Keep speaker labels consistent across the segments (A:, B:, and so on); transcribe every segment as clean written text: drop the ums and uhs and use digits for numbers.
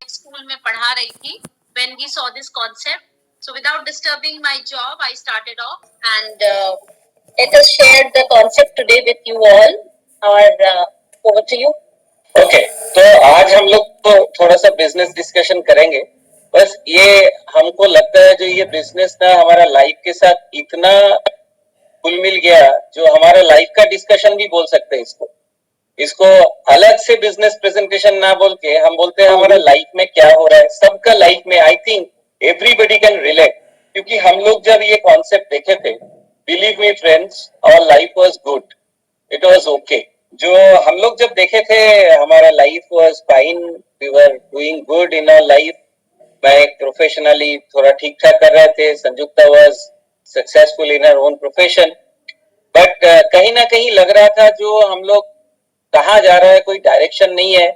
A: School में पढ़ा रही थी when we saw this concept. So without disturbing my job, I started off and let us share the concept today with you all. Over to you.
B: Okay तो आज हम लोग तो थोड़ा सा बिजनेस डिस्कशन करेंगे। बस ये हमको लगता है जो ये बिजनेस ना हमारा लाइफ के साथ इतना घुल मिल गया, जो हमारा लाइफ का डिस्कशन भी बोल सकते हैं इसको अलग से बिजनेस प्रेजेंटेशन ना बोल के हम बोलते हैं हमारा लाइफ में क्या हो रहा है, सबका लाइफ में। I think everybody can relate, क्योंकि हम लोग जब ये कॉन्सेप्ट देखे थे, believe me friends, our life was good, it was okay. जो हम लोग जब देखे थे हमारा life was fine, we were doing good in our life. मैं प्रोफेशनली थोड़ा ठीक ठाक कर रहे थे, Sanyukta was successful in her own profession, but कहीं ना कहीं लग रहा था जो हम लोग कहाँ जा रहा है, कोई डायरेक्शन नहीं है।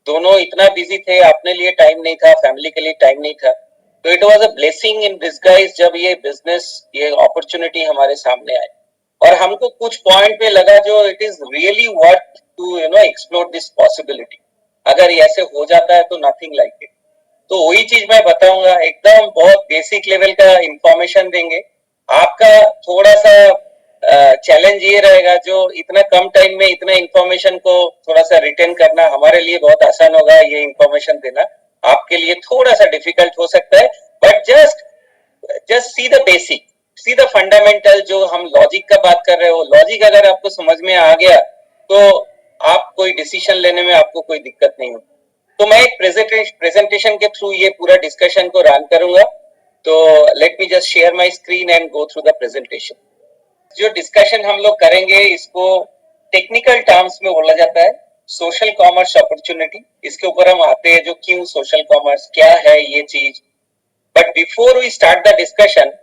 B: दोनों इतना बिजी थे, अपने लिए टाइम नहीं था, फैमिली के लिए टाइम नहीं था। तो it was a blessing in disguise जब ये बिजनेस, ये अपॉर्चुनिटी हमारे सामने आई, और हमको कुछ पॉइंट पे लगा जो it is really worth to explore this possibility. अगर ऐसे हो जाता है तो नथिंग लाइक इट। तो वही चीज मैं बताऊंगा, एकदम बहुत बेसिक लेवल का इंफॉर्मेशन देंगे। आपका थोड़ा सा चैलेंज ये रहेगा, जो इतना कम टाइम में इतना इंफॉर्मेशन को थोड़ा सा रिटेन करना हमारे लिए बहुत आसान होगा, ये इंफॉर्मेशन देना आपके लिए थोड़ा सा डिफिकल्ट हो सकता है। But just see the basic, see the fundamental. जो हम लॉजिक का बात कर रहे हो, लॉजिक अगर आपको समझ में आ गया तो आप कोई डिसीजन लेने में आपको कोई दिक्कत नहीं होगी। तो मैं एक प्रेजेंटेशन के थ्रू ये पूरा डिस्कशन को रन करूंगा। तो let me just share my screen and go through the presentation. जो डिस्कशन हम लोग करेंगे इसको टेक्निकल टर्म्स में बोला जाता है सोशल कॉमर्स अपॉर्चुनिटी। इसके ऊपर हम आते हैं जो क्यों सोशल कॉमर्स, क्या है ये चीज। But before we start the discussion,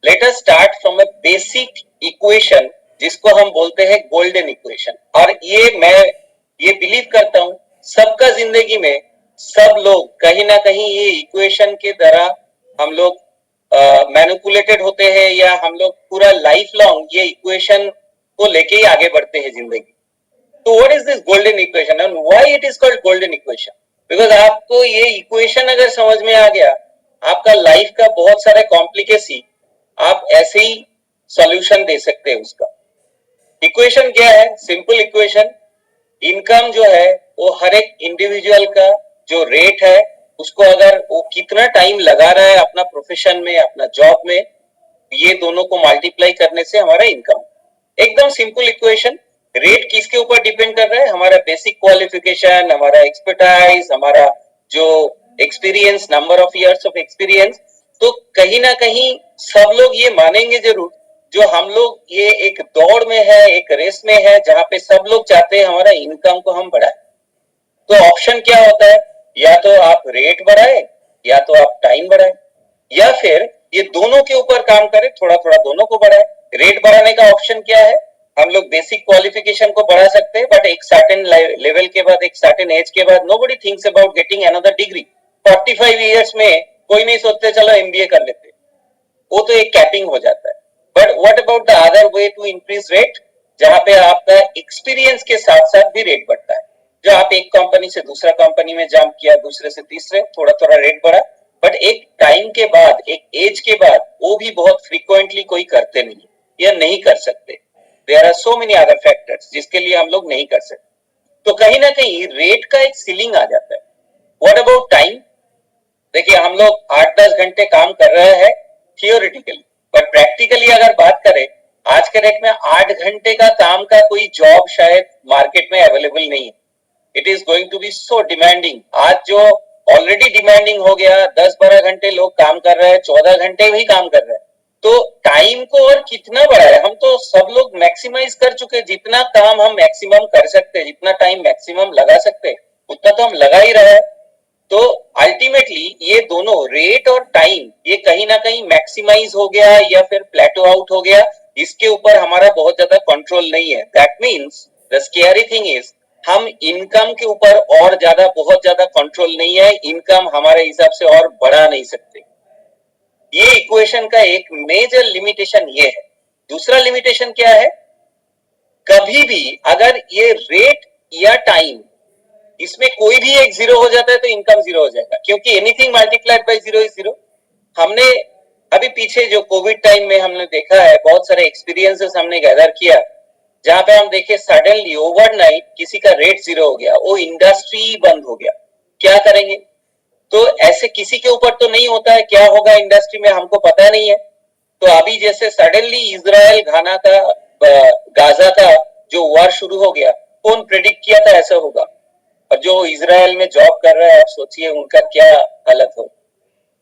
B: let us start from a basic equation जिसको हम बोलते हैं गोल्डन इक्वेशन। और ये बिलीव करता हूं सबका जिंदगी में सब लोग कहीं ना कहीं ये इक्वेशन के द्वारा हम लोग मैनिपुलेटेड होते हैं, या हम लोग पूरा लाइफ लॉन्ग ये इक्वेशन को लेके ही आगे बढ़ते हैं जिंदगी। तो what is this golden equation and why it is called golden equation? Because आपको ये इक्वेशन अगर समझ में आ गया, आपका लाइफ का बहुत सारे कॉम्प्लिकेसी आप ऐसे ही सॉल्यूशन दे सकते हैं उसका। इक्वेशन क्या है? Simple equation. इनकम जो है वो हर एक इंडिविजुअल का जो रेट है उसको अगर वो कितना टाइम लगा रहा है अपना प्रोफेशन में, अपना जॉब में, ये दोनों को मल्टीप्लाई करने से हमारा इनकम। एकदम सिंपल इक्वेशन। रेट किसके ऊपर डिपेंड कर रहा है? हमारा बेसिक क्वालिफिकेशन, हमारा एक्सपर्टाइज, हमारा जो experience, number of years of experience. तो कहीं ना कहीं सब लोग ये मानेंगे जरूर, जो हम लोग ये एक दौड़ में है, एक रेस में है, जहां पे सब लोग चाहते हैं हमारा इनकम को हम बढ़ाएं। तो ऑप्शन क्या होता है? या तो आप रेट बढ़ाए, या तो आप टाइम बढ़ाए, या फिर ये दोनों के ऊपर काम करें, थोड़ा थोड़ा दोनों को बढ़ाए। रेट बढ़ाने का ऑप्शन क्या है? हम लोग बेसिक क्वालिफिकेशन को बढ़ा सकते हैं, बट एक सर्टेन लेवल के बाद, एक सर्टेन एज के बाद nobody thinks about getting another degree. 45 years में कोई नहीं सोचते चलो एमबीए कर लेते, वो तो एक कैपिंग हो जाता है। But what about the other way to increase rate, जहां पे आपका एक्सपीरियंस के साथ साथ भी रेट बढ़ता है। जो आप एक कंपनी से दूसरा कंपनी में जंप किया, दूसरे से तीसरे, थोड़ा थोड़ा रेट बढ़ा, बट एक टाइम के बाद, एक एज के बाद वो भी बहुत फ्रीक्वेंटली कोई करते नहीं, या नहीं कर सकते। There are so many other factors जिसके लिए हम लोग नहीं कर सकते। तो कहीं ना कहीं रेट का एक सीलिंग आ जाता है। What about time? देखिए हम लोग 8-10 घंटे काम कर रहे हैं थियोरिटिकली, बट प्रैक्टिकली अगर बात करें, आज के डेट में 8 घंटे का काम का कोई जॉब शायद मार्केट में अवेलेबल नहीं है। It is going to be so demanding. आज जो ऑलरेडी डिमांडिंग हो गया, 10-12 घंटे लोग काम कर रहे हैं, 14 घंटे भी काम कर रहे हैं। तो टाइम को और कितना बढ़ाए? हम तो सब लोग मैक्सिमाइज कर चुके, जितना काम हम मैक्सिमम कर सकते हैं, जितना टाइम मैक्सिमम लगा सकते हैं, उतना तो हम लगा ही रहे हैं। तो अल्टीमेटली ये दोनों रेट और टाइम, ये कहीं ना कहीं मैक्सिमाइज हो गया या फिर प्लेटो आउट हो गया, इसके ऊपर हमारा बहुत ज्यादा कंट्रोल नहीं है। That means the scary thing is, हम इनकम के ऊपर और ज्यादा, बहुत ज्यादा कंट्रोल नहीं है। इनकम हमारे हिसाब से और बढ़ा नहीं सकते। ये इक्वेशन का एक मेजर लिमिटेशन ये है। दूसरा लिमिटेशन क्या है? कभी भी अगर ये रेट या टाइम, इसमें कोई भी एक जीरो हो जाता है तो इनकम जीरो हो जाएगा, क्योंकि anything multiplied by zero is zero. हमने अभी पीछे जो कोविड टाइम में हमने देखा है, बहुत सारे एक्सपीरियंसेस हमने गैदर किया, जहां पे हम देखे सडनली ओवरनाइट किसी का रेट जीरो हो गया, वो इंडस्ट्री बंद हो गया, क्या करेंगे? तो ऐसे किसी के ऊपर तो नहीं होता है, क्या होगा इंडस्ट्री में हमको पता नहीं है। तो अभी जैसे सडनली इजराइल घाना का गाजा का जो वॉर शुरू हो गया, कौन प्रेडिक्ट किया था ऐसा होगा? और जो इजराइल में जॉब कर रहा है, आप सोचिए उनका क्या हालत हो,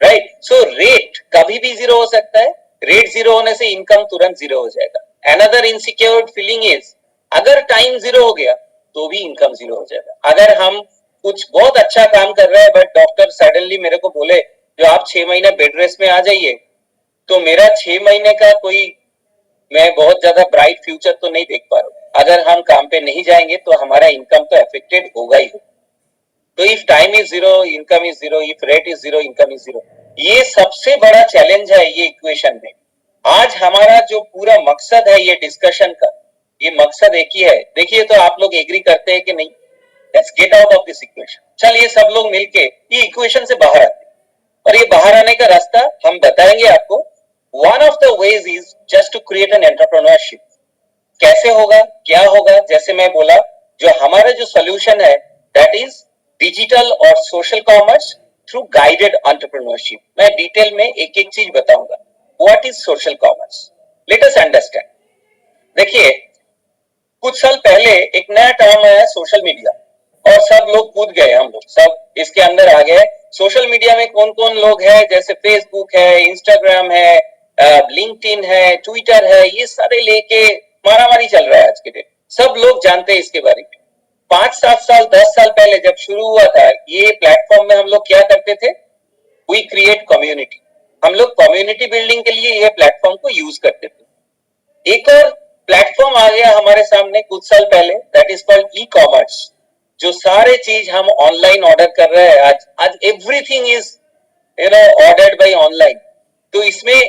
B: राइट? सो रेट कभी भी जीरो हो सकता है, रेट जीरो होने से इनकम तुरंत जीरो हो जाएगा। अनदर इनसिक्योर फीलिंग इज, अगर टाइम जीरो हो गया तो भी इनकम जीरो हो जाएगा। अगर हम कुछ बहुत अच्छा काम कर रहे हैं बट डॉक्टर सडनली मेरे को बोले जो आप 6 महीने बेड रेस्ट में आ जाइए, तो मेरा 6 महीने का कोई, मैं बहुत ज्यादा ब्राइट फ्यूचर तो नहीं देख पा रहा हूं। अगर हम काम पे नहीं जाएंगे तो हमारा इनकम तो अफेक्टेड होगा ही होगा। तो if time is zero, income is zero, if rate is zero, income is zero. ये सबसे बड़ा चैलेंज है ये इक्वेशन में। आज हमारा जो पूरा मकसद है ये डिस्कशन का, ये मकसद एक ही है। देखिए, तो आप लोग एग्री करते हैं कि नहीं? Let's get out of this equation. चलिए सब लोग मिलके ये इक्वेशन से बाहर आते हैं, और ये बाहर आने का रास्ता हम बताएंगे आपको। One of the ways is just to create an entrepreneurship. कैसे होगा, क्या होगा? जैसे मैं बोला, जो हमारा जो सोल्यूशन है दैट इज डिजिटल और social commerce through guided entrepreneurship. मैं डिटेल में एक एक चीज बताऊंगा। What is social commerce? Let us understand. देखिए, कुछ साल पहले एक नया टर्म आया सोशल मीडिया, और सब लोग कूद गए, हम लोग सब इसके अंदर आ गए। सोशल मीडिया में कौन कौन लोग हैं? जैसे फेसबुक है, इंस्टाग्राम है, लिंक्डइन है, ट्विटर है, ये सारे लेके मारामारी चल रहा है आज के डेट। सब लोग जानते हैं इसके बारे में। 5-7 साल 10 साल पहले जब शुरू हुआ था ये प्लेटफॉर्म में, हम लोग क्या करते थे? We create community. हम लोग कम्युनिटी बिल्डिंग के लिए ये प्लेटफॉर्म को यूज करते थे। एक और प्लेटफॉर्म आ गया हमारे सामने कुछ साल पहले, that is called e commerce. जो सारे चीज हम ऑनलाइन ऑर्डर कर रहे हैं आज everything is ordered by online. तो इसमें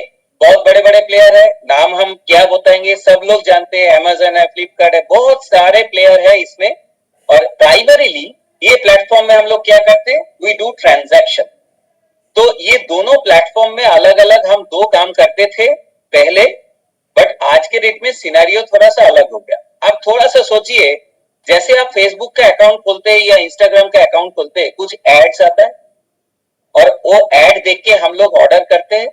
B: बहुत बड़े बड़े प्लेयर है, नाम हम क्या बताएंगे, सब लोग जानते हैं। अमेजन है, फ्लिपकार्ट है, बहुत सारे प्लेयर है इसमें। और प्राइमरीली ये प्लेटफॉर्म में हम लोग क्या करते हैं? We do transaction. तो ये दोनों प्लेटफॉर्म में अलग अलग हम दो काम करते थे पहले, बट आज के डेट में सिनेरियो थोड़ा सा अलग हो गया। आप थोड़ा सा सोचिए, जैसे आप फेसबुक का अकाउंट खोलते हैं या इंस्टाग्राम का अकाउंट खोलते हैं, कुछ एड्स आता है और वो एड देख के हम लोग ऑर्डर करते हैं।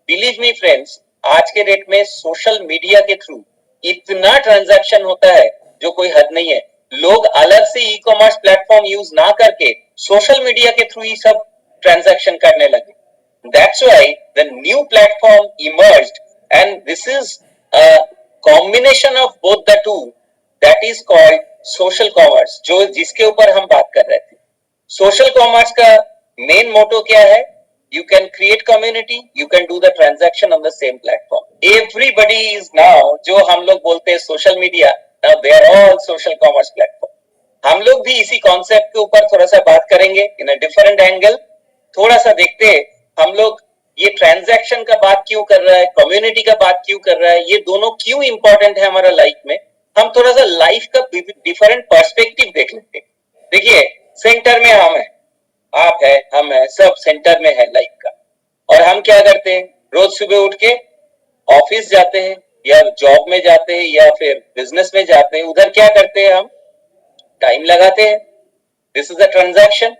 B: बिलीव मी फ्रेंड्स, आज के डेट में सोशल मीडिया के थ्रू इतना ट्रांजैक्शन होता है जो कोई हद नहीं है। लोग अलग से ई कॉमर्स प्लेटफॉर्म यूज ना करके सोशल मीडिया के थ्रू ही सब ट्रांजैक्शन करने लगे। That's why the new platform emerged, and this is a combination of both the two, that is called social commerce, जो जिसके ऊपर हम बात कर रहे थे। सोशल कॉमर्स का मेन मोटो क्या है? You can create community, you can do the transaction on the same platform. Everybody is now, जो हम लोग बोलते हैं social media, now they are all social commerce platform. हम लोग भी इसी कॉन्सेप्ट के ऊपर थोड़ा सा बात करेंगे इन अ डिफरेंट एंगल। थोड़ा सा देखते हैं हम लोग ये ट्रांजैक्शन का बात क्यों कर रहा है, कम्युनिटी का बात क्यों कर रहा है, ये दोनों क्यों इंपॉर्टेंट है हमारा लाइफ में। हम थोड़ा सा लाइफ का डिफरेंट पर्सपेक्टिव देख लेते हैं। देखिए, सेंटर में हम है, आप है, हम है, सब सेंटर में है लाइफ का। और हम क्या करते हैं? रोज सुबह उठ के ऑफिस जाते हैं या जॉब में जाते हैं या फिर बिजनेस में जाते हैं। उधर क्या करते हैं? हम टाइम लगाते हैं। This is a transaction.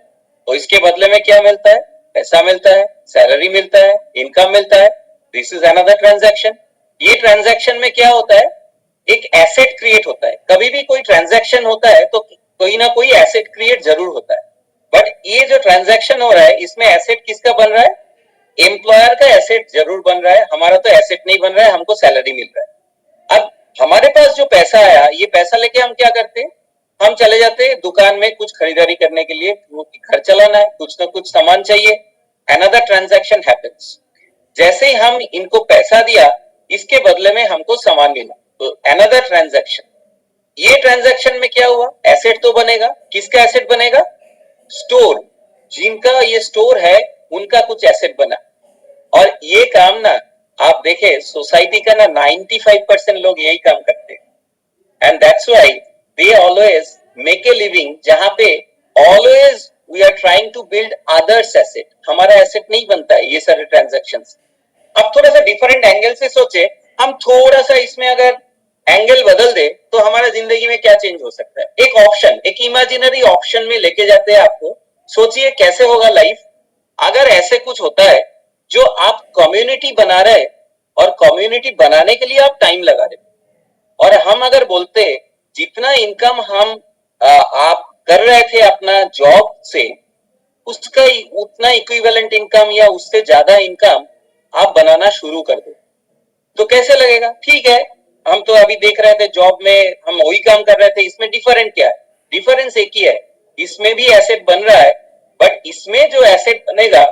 B: और इसके बदले में क्या मिलता है? पैसा मिलता है, सैलरी मिलता है, इनकम मिलता है। This is another transaction. ये ट्रांजैक्शन में क्या होता है? एक एसेट क्रिएट होता है। कभी भी कोई ट्रांजैक्शन होता है तो कोई ना कोई एसेट क्रिएट जरूर होता है। बट ये जो ट्रांजैक्शन हो रहा है इसमें एसेट किसका बन रहा है? एम्प्लॉयर का एसेट जरूर बन रहा है। हमारा तो एसेट नहीं बन रहा है, हमको सैलरी मिल रहा है। अब हमारे पास जो पैसा आया, ये पैसा लेके हम क्या करते हैं? हम चले जाते हैं दुकान में कुछ खरीदारी करने के लिए, घर चलाना है, कुछ ना कुछ सामान चाहिए। Another transaction happens. जैसे ही हम इनको पैसा दिया, इसके बदले में हमको सामान मिला, तो अनदर ट्रांजैक्शन। ये ट्रांजैक्शन में क्या हुआ? एसेट तो बनेगा। किसका एसेट बनेगा? स्टोर। जिनका ये स्टोर है उनका कुछ एसेट बना। और ये काम ना, आप देखें सोसाइटी का ना 95% लोग यही काम करते हैं। And that's why they always make a living, जहां पे always we are trying to build others asset, हमारा एसेट नहीं बनता है ये सारे ट्रांजैक्शंस। अब थोड़ा सा डिफरेंट एंगल से सोचे, हम थोड़ा सा इसमें अगर एंगल बदल दे तो हमारा जिंदगी में क्या चेंज हो सकता है। एक ऑप्शन, एक इमेजिनरी ऑप्शन में लेके जाते हैं आपको, सोचिए कैसे होगा लाइफ अगर ऐसे कुछ होता है जो आप कम्युनिटी बना रहे और कम्युनिटी बनाने के लिए आप टाइम लगा रहे, और हम अगर बोलते जितना इनकम हम आप कर रहे थे अपना जॉब से, उसका उतना इक्विवेलेंट इनकम या उससे ज्यादा इनकम आप बनाना शुरू कर दो, तो कैसे लगेगा। ठीक है, हम तो अभी देख रहे थे जॉब में हम वही काम कर रहे थे, इसमें डिफरेंट क्या है, डिफरेंस एक ही है, इसमें भी एसेट बन रहा है, बट इसमें जो एसेट बनेगा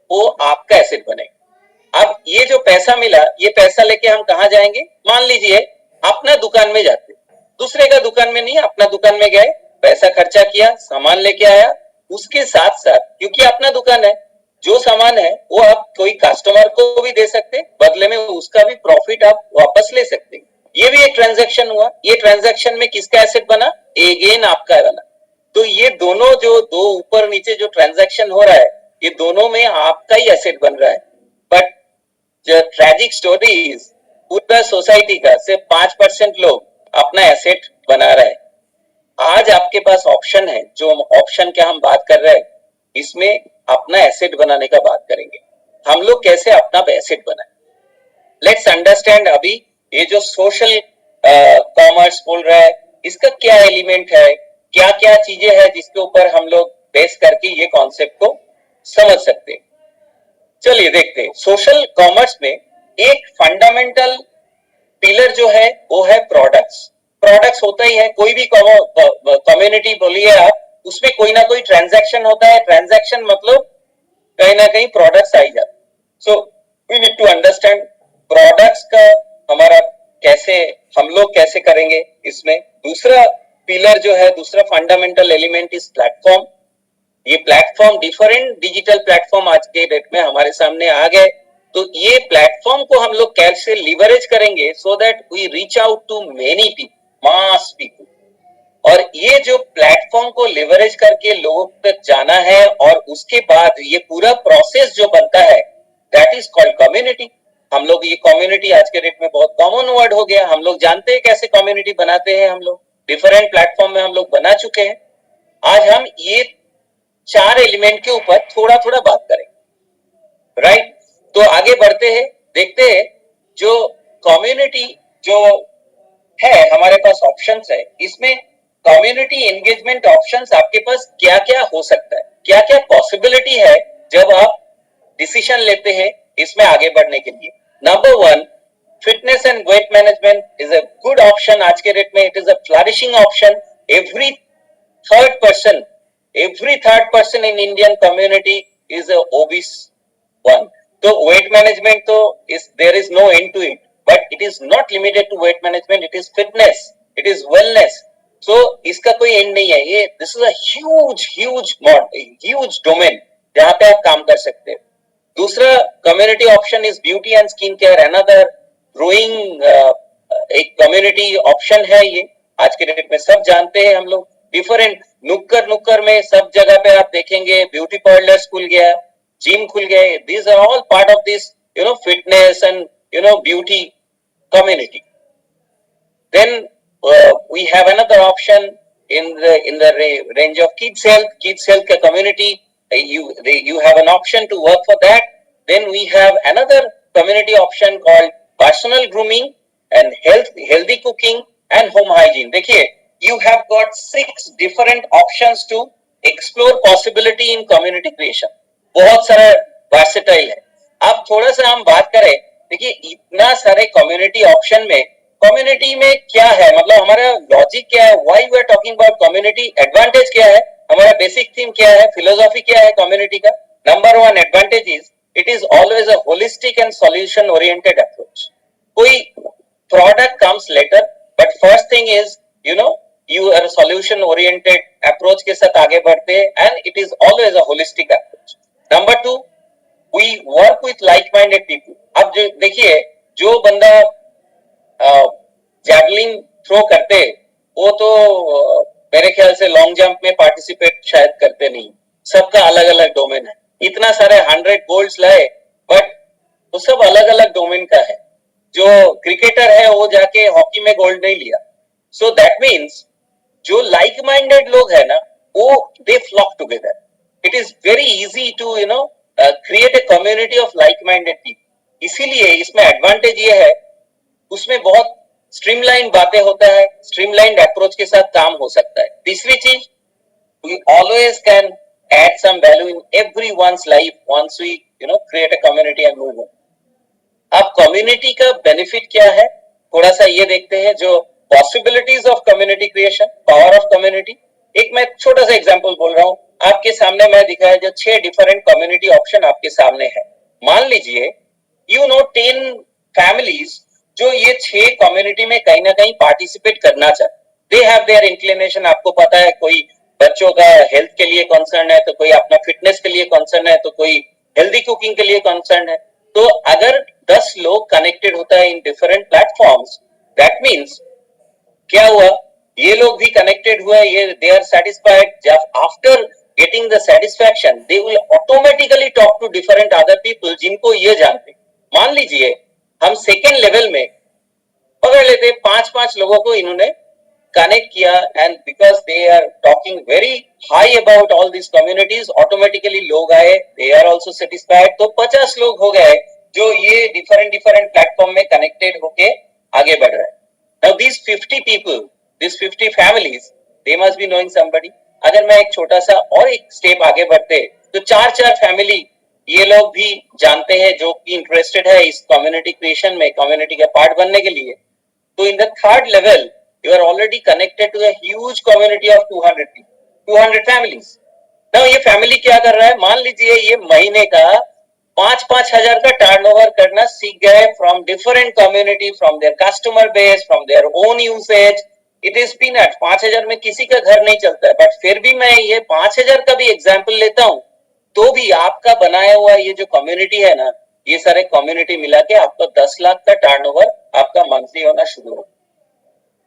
B: वो आपका एसेट बनेगा। अब ये जो पैसा मिला, ये पैसा लेके हम कहां जाएंगे, मान लीजिए अपना दुकान में जाते, दूसरे का दुकान में नहीं, अपना दुकान में गए, पैसा खर्चा किया, सामान लेके आया, उसके साथ साथ क्योंकि अपना दुकान है, जो सामान है वो आप कोई कस्टमर को भी दे सकते, बदले में उसका भी प्रॉफिट आप वापस ले सकते, ये भी एक ट्रांजैक्शन हुआ। ये ट्रांजैक्शन में किसका एसेट बना, अगेन आपका बना। तो ये दोनों जो दो ऊपर नीचे जो ट्रांजैक्शन हो रहा है, ये दोनों में आपका ही एसेट बन रहा है। बट जो ट्रेजिक स्टोरी इज, पूरा सोसाइटी का सिर्फ 5% लोग अपना एसेट बना रहे हैं। आज आपके पास ऑप्शन है, जो ऑप्शन क्या हम बात कर रहे हैं, इसमें अपना एसेट बनाने का बात करेंगे। हम लोग कैसे अपना एसेट बनाए, लेट्स अंडरस्टैंड। अभी ये जो सोशल कॉमर्स बोल रहा है, इसका क्या एलिमेंट है, क्या क्या चीजें हैं जिसके ऊपर हम लोग बेस करके ये कॉन्सेप्ट को समझ सकते हैं। चलिए देखते हैं। सोशल कॉमर्स में एक फंडामेंटल पिलर जो है वो है प्रोडक्ट्स। प्रोडक्ट्स होता ही है, कोई भी कम्युनिटी बोलिए आप, उसमें कोई ना कोई ट्रांजैक्शन होता है। ट्रांजैक्शन मतलब कहीं ना कहीं प्रोडक्ट्स आई जाते। So we need to understand products का हमारा कैसे, हम लोग कैसे करेंगे इसमें। दूसरा पिलर जो है, दूसरा फंडामेंटल एलिमेंट इज प्लेटफॉर्म। ये प्लेटफॉर्म, डिफरेंट डिजिटल प्लेटफॉर्म आज के डेट में हमारे सामने आ गए, तो ये प्लेटफॉर्म को हम लोग कैसे लिवरेज करेंगे so that we reach out to many people, mass people. और ये जो प्लेटफॉर्म को लिवरेज करके लोगों तक जाना है, और उसके बाद ये पूरा प्रोसेस जो बनता है, दैट इज कॉल्ड कम्युनिटी। हम लोग ये कम्युनिटी आज के डेट में बहुत कॉमन वर्ड हो गया, हम लोग जानते हैं कैसे कम्युनिटी बनाते हैं। हम लोग डिफरेंट प्लेटफॉर्म में हम लोग बना चुके हैं। आज हम ये 4 एलिमेंट के ऊपर थोड़ा थोड़ा बात करेंगे, राइट। तो आगे बढ़ते हैं, देखते हैं जो कम्युनिटी जो है, हमारे पास ऑप्शंस है, इसमें कम्युनिटी एंगेजमेंट ऑप्शंस आपके पास क्या क्या हो सकता है, क्या क्या पॉसिबिलिटी है जब आप डिसीजन लेते हैं इसमें आगे बढ़ने के लिए। Number 1, fitness and weight management is a good option आज के डेट में। It is a flourishing option. third person every third person in Indian community is a obese one. So weight management, तो is there is no end to it, but it is not limited to weight management. It is fitness, it is wellness. So इसका कोई end नहीं है। ये this is a huge domain जहाँ पे आप काम कर सकते हैं। दूसरा community option is beauty and skin care, another growing एक कम्युनिटी ऑप्शन है। ये आज के डेट में सब जानते हैं हम लोग। डिफरेंट नुक्कड़ में सब जगह पे आप देखेंगे ब्यूटी पार्लर्स खुल गया, जिम खुल गए। These are all part of this fitness and beauty community. Then we have another option in the range of kids health ka community. You have an option to work for that. Then we have another community option called personal grooming and healthy cooking and home hygiene. देखिए, you have got 6 different options to explore possibility in community creation. बहुत सारा versatile है। अब थोड़ा सा हम बात करें, देखिए इतना सारे कम्युनिटी ऑप्शन में, कम्युनिटी में क्या है, मतलब हमारा लॉजिक क्या है, why we are talking about community, advantage क्या है, हमारा बेसिक थीम क्या है, फिलोसॉफी क्या है कम्युनिटी का। Number 1 advantage is it is always a holistic and solution oriented approach. कोई product comes later, but first thing is you are a solution oriented approach के साथ आगे बढ़ते हैं, and it is always a holistic approach. Number 2, we work with like-minded people. अब जो देखिए, जो बंदा जैवलिन थ्रो करते वो तो मेरे ख्याल से लॉन्ग जंप में पार्टिसिपेट शायद करते नहीं, सबका अलग अलग डोमेन है। इतना सारे 100 गोल्ड्स लाए बट वो सब अलग अलग डोमेन का है। जो क्रिकेटर है वो जाके हॉकी में गोल्ड नहीं लिया। सो दैट मीन्स जो लाइक माइंडेड लोग है ना, वो they flock together. It is very easy to create a community of like minded people. इसीलिए इसमें एडवांटेज ये है, उसमें बहुत स्ट्रीमलाइन बातें होता है, स्ट्रीमलाइन अप्रोच के साथ काम हो सकता है। तीसरी चीज, we always can add some value in everyone's life once we create a community and move on. अब कम्युनिटी का बेनिफिट क्या है, थोड़ा सा ये देखते हैं। जो possibilities of community creation, power of community. एक मैं छोटा सा एग्जांपल बोल रहा हूं, आपके सामने मैं दिखाया जो 6 डिफरेंट कम्युनिटी ऑप्शन आपके सामने है। मान लीजिए 10 फैमिलीज जो ये 6 कम्युनिटी में कहीं ना कहीं पार्टिसिपेट करना चाहते, दे हैव देयर इंक्लिनेशन। आपको पता है, कोई बच्चों का हेल्थ के लिए कंसर्न है, तो कोई अपना फिटनेस के लिए कंसर्न है, तो कोई हेल्दी कुकिंग के लिए कंसर्न है। तो अगर 10 लोग कनेक्टेड होता है in different platforms, that means क्या हुआ, ये लोग भी कनेक्टेड हुआ, ये they are satisfied. After getting the satisfaction they will automatically talk to different other people जिनको ये जानते। मान लीजिए हम सेकेंड लेवल में पकड़ लेते, 5-5 लोगों को इन्होंने कनेक्ट किया, and because they are talking very high about all this communities, automatically लोग आए, दे आर ऑल्सो सेटिस्फाइड। तो 50 लोग हो गए जो ये डिफरेंट डिफरेंट प्लेटफॉर्म में कनेक्टेड होके आगे बढ़ रहे हैं। Now these 50 people, these 50 families, they must be knowing somebody. अगर मैं एक छोटा सा और एक स्टेप आगे बढ़ते, तो 4 फैमिली ये लोग भी जानते हैं जो कि इंटरेस्टेड है इस कम्युनिटी क्रिएशन में, कम्युनिटी का पार्ट बनने के लिए। तो in the third level you are already connected to a huge community of 200 families. Now ये फैमिली क्या कर रहा है, मान लीजिए ये महीने का 5-5 हजार का टर्नओवर करना सीख गए from different community, from there customer base, from their own usage. It is peanut, 5,000 में किसी का घर नहीं चलता है, बट फिर भी मैं ये 5,000 का भी एग्जाम्पल लेता हूं, तो भी आपका बनाया हुआ ये जो कम्युनिटी है ना, ये सारे कम्युनिटी मिला के आपको 10 लाख का टर्नओवर आपका मंथली होना शुरू हो।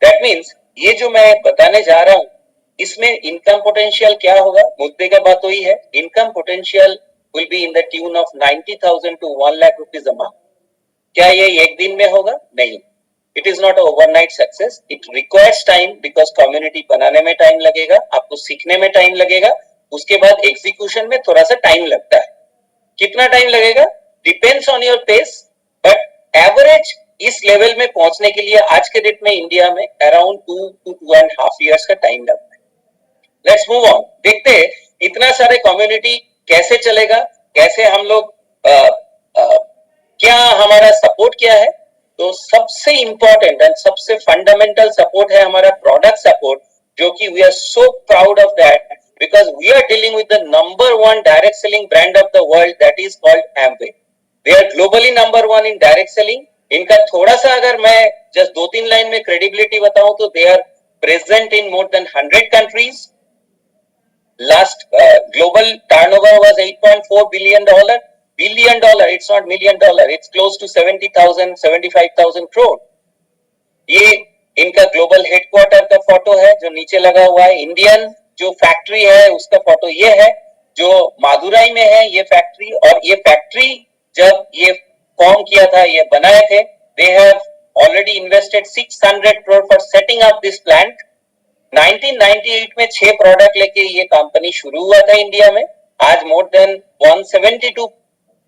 B: दैट मीन्स ये जो मैं बताने जा रहा हूं, इसमें इनकम पोटेंशियल क्या होगा, मुद्दे का बात वही है। Income potential will be in the tune of 90,000 to 1 lakh rupees a month. क्या ये एक दिन में होगा? नहीं। It is not a overnight success. It requires time because community बनाने में टाइम लगेगा, आपको सीखने में टाइम लगेगा, उसके बाद एग्जीक्यूशन में थोड़ा सा टाइम लगता है। कितना टाइम लगेगा? Depends on your pace, but average इस लेवल में पहुंचने के लिए आज के डेट में इंडिया में अराउंड 2 to 2.5 years का टाइम लगता है। लेट्स मूव ऑन, देखते हैं इतना सारे कम्युनिटी कैसे चलेगा, कैसे हम लोग क्या हमारा सपोर्ट क्या है। तो सबसे इंपॉर्टेंट एंड सबसे फंडामेंटल सपोर्ट है हमारा प्रोडक्ट सपोर्ट, जो कि we are so proud of that because we are dealing with the number 1 direct selling brand of the world, that is called Amway. They are globally number 1 in direct selling. इनका थोड़ा सा अगर मैं just 2-3 line में credibility बताऊं तो they are present in more than 100 countries. Last global turnover was $8.4 billion. Billion dollar, it's not million dollar. It's close to 70,000, 75,000 crore. ये इनका ग्लोबल हेडक्वार्टर का फोटो है जो नीचे लगा हुआ है। इंडियन जो फैक्ट्री है उसका फोटो ये है, जो मादुराई में है ये फैक्ट्री। और ये फैक्ट्री जब ये फॉर्म किया था, ये बनाए थे, they have already invested 600 crore for setting up this plant. 1998 में 6 प्रोडक्ट लेके ये कंपनी शुरू हुआ था इंडिया में। आज more than 172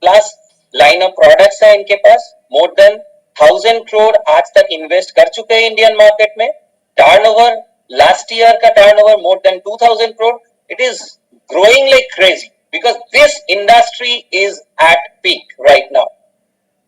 B: plus line of products है इनके पास। मोर देन 1000 करोड़ आज तक इन्वेस्ट कर चुके हैं इंडियन मार्केट में। टर्नओवर लास्ट ईयर का turnover more than 2000 crore. It is growing like crazy because this industry is at peak right now.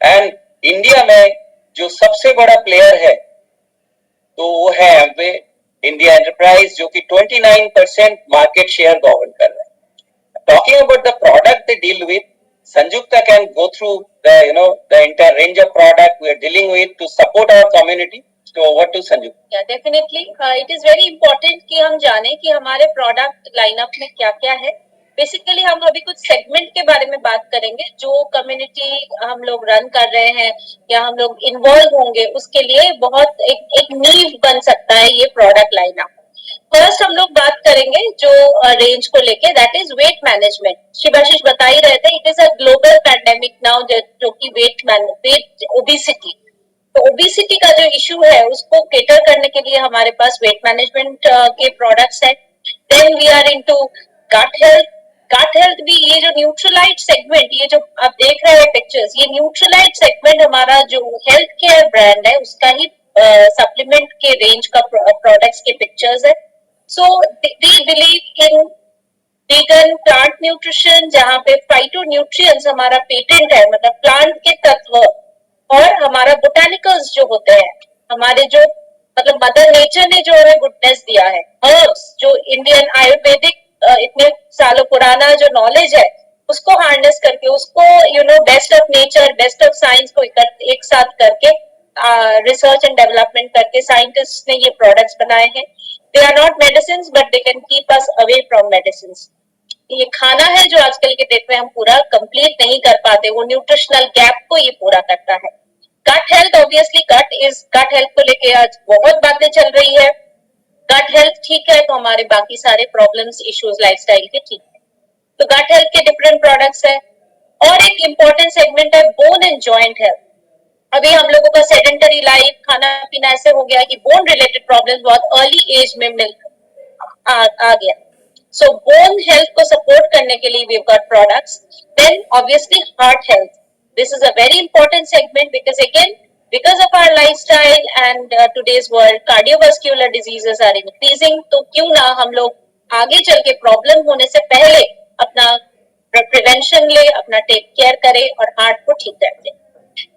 B: And India में जो सबसे बड़ा प्लेयर है तो वो है एम्वे इंडिया एंटरप्राइज, जो कि 29% मार्केट शेयर गवर्न कर रहा है। Talking about the product they deal with, Sanyukta can go through the entire range of product we are dealing with to support our community. So over to Sanjukta.
A: Yeah, definitely. It is very important कि हम जाने कि हमारे product lineup में क्या क्या है। Basically हम अभी कुछ सेगमेंट के बारे में बात करेंगे जो कम्युनिटी हम लोग रन कर रहे हैं या हम लोग इन्वॉल्व होंगे, उसके लिए बहुत एक नींव बन सकता है ये प्रोडक्ट लाइनअप। फर्स्ट हम लोग बात करेंगे जो रेंज को लेके, that is weight management. Shivashish बता ही रहे थे, it is a global pandemic now जो कि वेट ओबिसिटी, तो ओबिसिटी का जो इशू है उसको केटर करने के लिए हमारे पास वेट मैनेजमेंट के प्रोडक्ट्स है। Then we are into gut health. Gut health भी, ये जो न्यूट्रलाइट सेगमेंट, ये जो आप देख रहे हैं पिक्चर्स, ये न्यूट्रलाइट सेगमेंट हमारा जो हेल्थ केयर ब्रांड है उसका ही सप्लीमेंट के रेंज का प्रोडक्ट्स के पिक्चर्स है। So we believe in vegan plant nutrition, जहाँ पे फाइटो न्यूट्रिएंट्स हमारा पेटेंट है, मतलब प्लांट के तत्व, और हमारा बोटानिकल्स जो होते हैं, हमारे जो मतलब मदर नेचर ने जो हमें गुडनेस दिया है, हर्ब्स जो इंडियन आयुर्वेदिक इतने सालों पुराना जो नॉलेज है उसको हार्नेस करके, उसको best of nature best of science को एक साथ करके रिसर्च एंड डेवलपमेंट करके साइंटिस्ट ने ये प्रोडक्ट्स बनाए हैं। They are not medicine but they can keep us away from medicine. ये खाना है जो आजकल के डेट में हम पूरा कंप्लीट नहीं कर पाते, वो न्यूट्रिशनल गैप को ये पूरा करता है। Gut health, obviously gut health को लेके आज बहुत बातें चल रही है। गट हेल्थ ठीक है तो हमारे बाकी सारे प्रॉब्लम्स इश्यूज लाइफस्टाइल के ठीक है। तो गट हेल्थ के डिफरेंट प्रोडक्ट्स है। और एक इंपॉर्टेंट सेगमेंट है बोन एंड जॉइंट हेल्थ। अभी हम लोगों का सेडेंटरी लाइफ, खाना पीना ऐसे हो गया कि बोन रिलेटेड प्रॉब्लम्स बहुत अर्ली एज में आ गया। So bone health को support करने के लिए we've got products. Then obviously heart health. This is a very important segment because again, because of our lifestyle and today's world, cardiovascular diseases are increasing. तो क्यों ना हम लोग आगे चल के प्रॉब्लम होने से पहले अपना प्रिवेंशन ले, अपना टेक केयर करें और हार्ट को ठीक कर दें।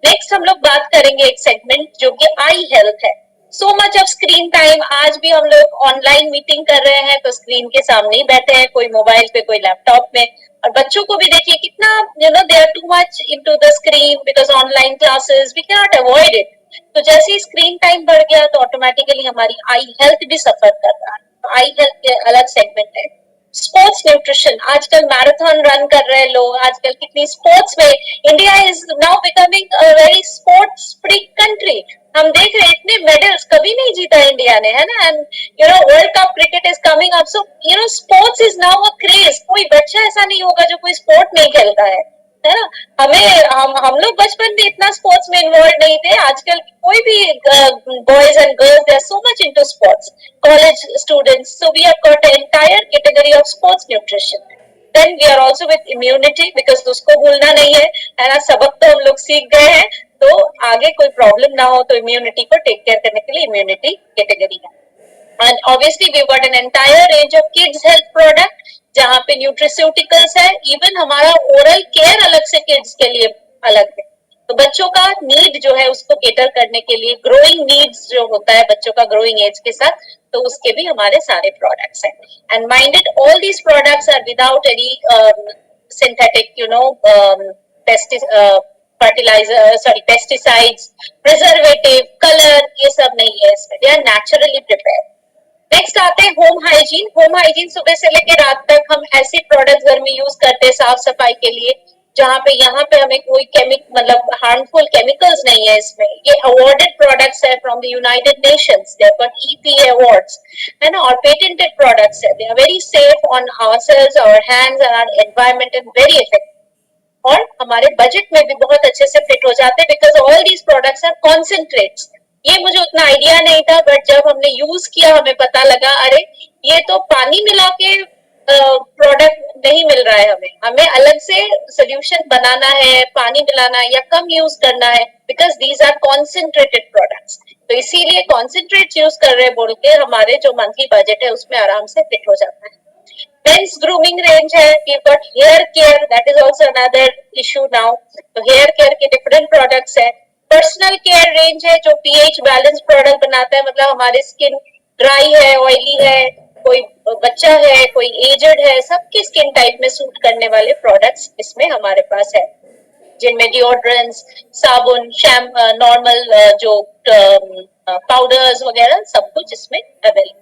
A: नेक्स्ट हम लोग बात करेंगे एक सेगमेंट जो कि आई हेल्थ है। So much of screen time, आज भी हम लोग ऑनलाइन मीटिंग कर रहे हैं तो स्क्रीन के सामने ही बैठे हैं, कोई मोबाइल पे कोई लैपटॉप में, और बच्चों को भी देखिए कितना they are too much into the screen because online classes we can not avoid it. तो जैसे ही स्क्रीन टाइम बढ़ गया तो ऑटोमेटिकली हमारी आई हेल्थ भी सफर कर रहा है। तो आई हेल्थ के अलग सेगमेंट है। स्पोर्ट्स न्यूट्रिशन, आजकल मैराथन रन कर रहे हैं लोग, आजकल कितनी स्पोर्ट्स में, India is now becoming a very sports freak country. हम देख रहे हैं इतने मेडल्स कभी नहीं जीता इंडिया ने, है ना, and world cup cricket is coming up. So sports is now a craze. कोई बच्चा ऐसा नहीं होगा जो कोई स्पोर्ट नहीं खेलता है ना। हम लोग बचपन में इतना स्पोर्ट्स में इन्वॉल्व नहीं थे, आजकल कोई भी boys and girls they are so much into sports, college students. So we have got an entire category of sports nutrition. Then we are also with immunity because उसको भूलना नहीं है ना, सबक तो हम लोग सीख गए हैं, तो आगे कोई प्रॉब्लम ना हो तो इम्यूनिटी को टेक केयर करने के लिए इम्यूनिटी कैटेगरी है। And obviously we've got an entire range of kids health product जहाँ पे न्यूट्रिस्यूटिकल्स है, इवन हमारा ओरल केयर अलग से किड्स के लिए अलग है। तो बच्चों का नीड जो है उसको केटर करने के लिए, ग्रोइंग नीड्स जो होता है बच्चों का ग्रोइंग एज के साथ, तो उसके भी हमारे सारे प्रोडक्ट्स हैं। And minded all these products are without any synthetic fertiliser, sorry pesticides, preservative, colour, ये सब नहीं है इसमें, they are naturally prepared. Next आते हैं होम हाइजीन। होम हाइजीन सुबह से लेकर रात तक हम ऐसे प्रोडक्ट्स घर में यूज करते हैं साफ सफाई के लिए जहाँ पे यहाँ पे हमें कोई मतलब हार्मफुल केमिकल्स नहीं है इसमें। ये अवार्डेड प्रोडक्ट्स है from the United Nations, they have got EPA awards, है ना, और पेटेंटेड प्रोडक्ट्स है। They are very safe on ourselves, our hands and our environment and very effective, और हमारे बजट में भी बहुत अच्छे से फिट हो जाते हैं because all these products are concentrates. ये मुझे उतना आइडिया नहीं था बट जब हमने यूज किया हमें पता लगा, अरे ये तो पानी मिला के प्रोडक्ट नहीं मिल रहा है, हमें अलग से सोल्यूशन बनाना है, पानी मिलाना है या कम यूज करना है, because these are concentrated products. तो इसीलिए कॉन्सेंट्रेट यूज कर रहे बोल के हमारे जो मंथली बजट है उसमें आराम से फिट हो जाता है। मेंस ग्रूमिंग रेंज है, we've got hair care, that is also another issue now, तो हेयर केयर के डिफरेंट प्रोडक्ट्स है। पर्सनल केयर रेंज है जो pH बैलेंस प्रोडक्ट बनाता है, मतलब हमारे स्किन ड्राई है, ऑयली है, कोई बच्चा है, कोई एजड है, सबकी स्किन टाइप में सूट करने वाले प्रोडक्ट्स इसमें हमारे पास है, जिनमें डिओड्रेंट्स, साबुन, नॉर्मल जो पाउडर्स वगैरह सब कुछ इसमें available.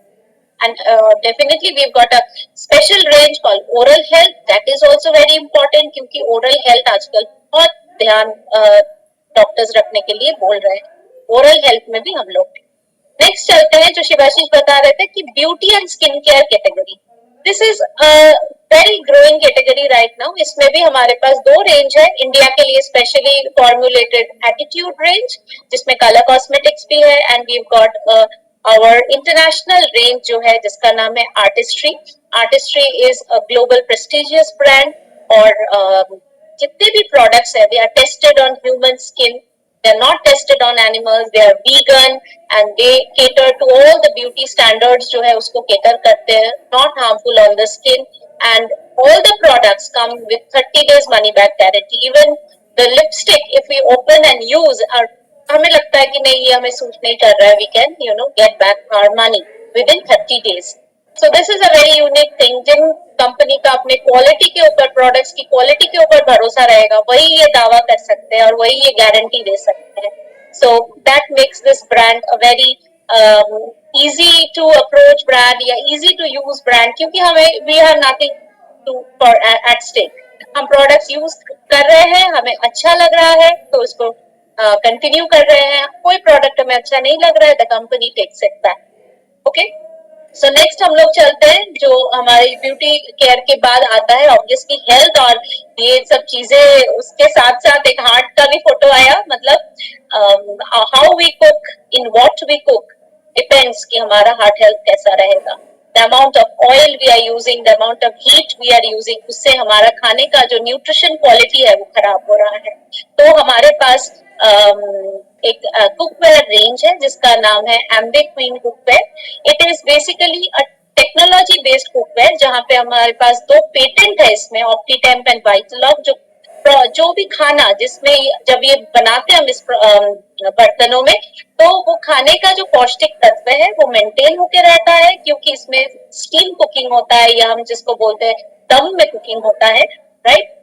A: And definitely we've got a special range called oral health. That is also very important क्योंकि oral health आजकल बहुत ध्यान डॉक्टर्स रखने के लिए बोल रहे हैं. oral health में भी हम लोग. नेक्स्ट चलते हैं जो शिवाशीष बता रहे थे कि beauty and skin care category. This is very growing category right now. इसमें भी हमारे पास दो रेंज है इंडिया के लिए, स्पेशली फॉर्मुलेटेड एटीट्यूड रेंज जिसमें कलर कॉस्मेटिक्स भी है, and we got our international range जो है जिसका नाम है Artistry. Artistry is a global prestigious brand, और जितने भी प्रोडक्ट्स है they are tested on human skin. They are not tested on animals. They are vegan and they cater to all the beauty standards जो है उसको cater करते हैं. Not harmful on the skin, and all the products come with 30 days money back guarantee. Even the lipstick, if we open and use, हमें लगता है कि नहीं ये हमें सूट नहीं कर रहा है, we can get back our money within 30 days. So this is a very unique thing. जिन कंपनी का अपने क्वालिटी के ऊपर, प्रोडक्ट्स की क्वालिटी के ऊपर भरोसा रहेगा वही ये दावा कर सकते हैं और वही ये गारंटी दे सकते हैं. So that makes this brand a very easy to approach brand या easy to use brand, क्योंकि हमें we have nothing to for at stake. हम प्रोडक्ट्स यूज कर रहे हैं, हमें अच्छा लग रहा है तो उसको कंटिन्यू कर रहे हैं. कोई प्रोडक्ट हमें अच्छा नहीं लग रहा है, the company takes it back. Okay, so next हम लोग चलते हैं जो हमारी ब्यूटी केयर के बाद आता है ऑब्वियसली हेल्थ, और ये सब चीजें उसके साथ साथ एक हार्ट का भी फोटो आया. मतलब how we cook, in what we cook depends कि हमारा हार्ट हेल्थ कैसा रहेगा. The amount of oil we are using, the amount of heat we are using, उससे हमारा खाने का जो न्यूट्रिशन क्वालिटी है वो खराब हो रहा है. तो हमारे पास एक कुकवेयर रेंज है जिसका नाम है Amway Queen cookware. It is basically a technology based cookware जहां पे हमारे पास दो पेटेंट है इसमें, ऑप्टीटेम्प एंड वाइटलॉग. जो भी खाना जिसमें जब ये बनाते हैं हम इस बर्तनों में, तो वो खाने का जो पौष्टिक तत्व है वो मेंटेन होके रहता है, क्योंकि इसमें स्टीम कुकिंग होता है या हम जिसको बोलते हैं दम में कुकिंग होता है, राइट.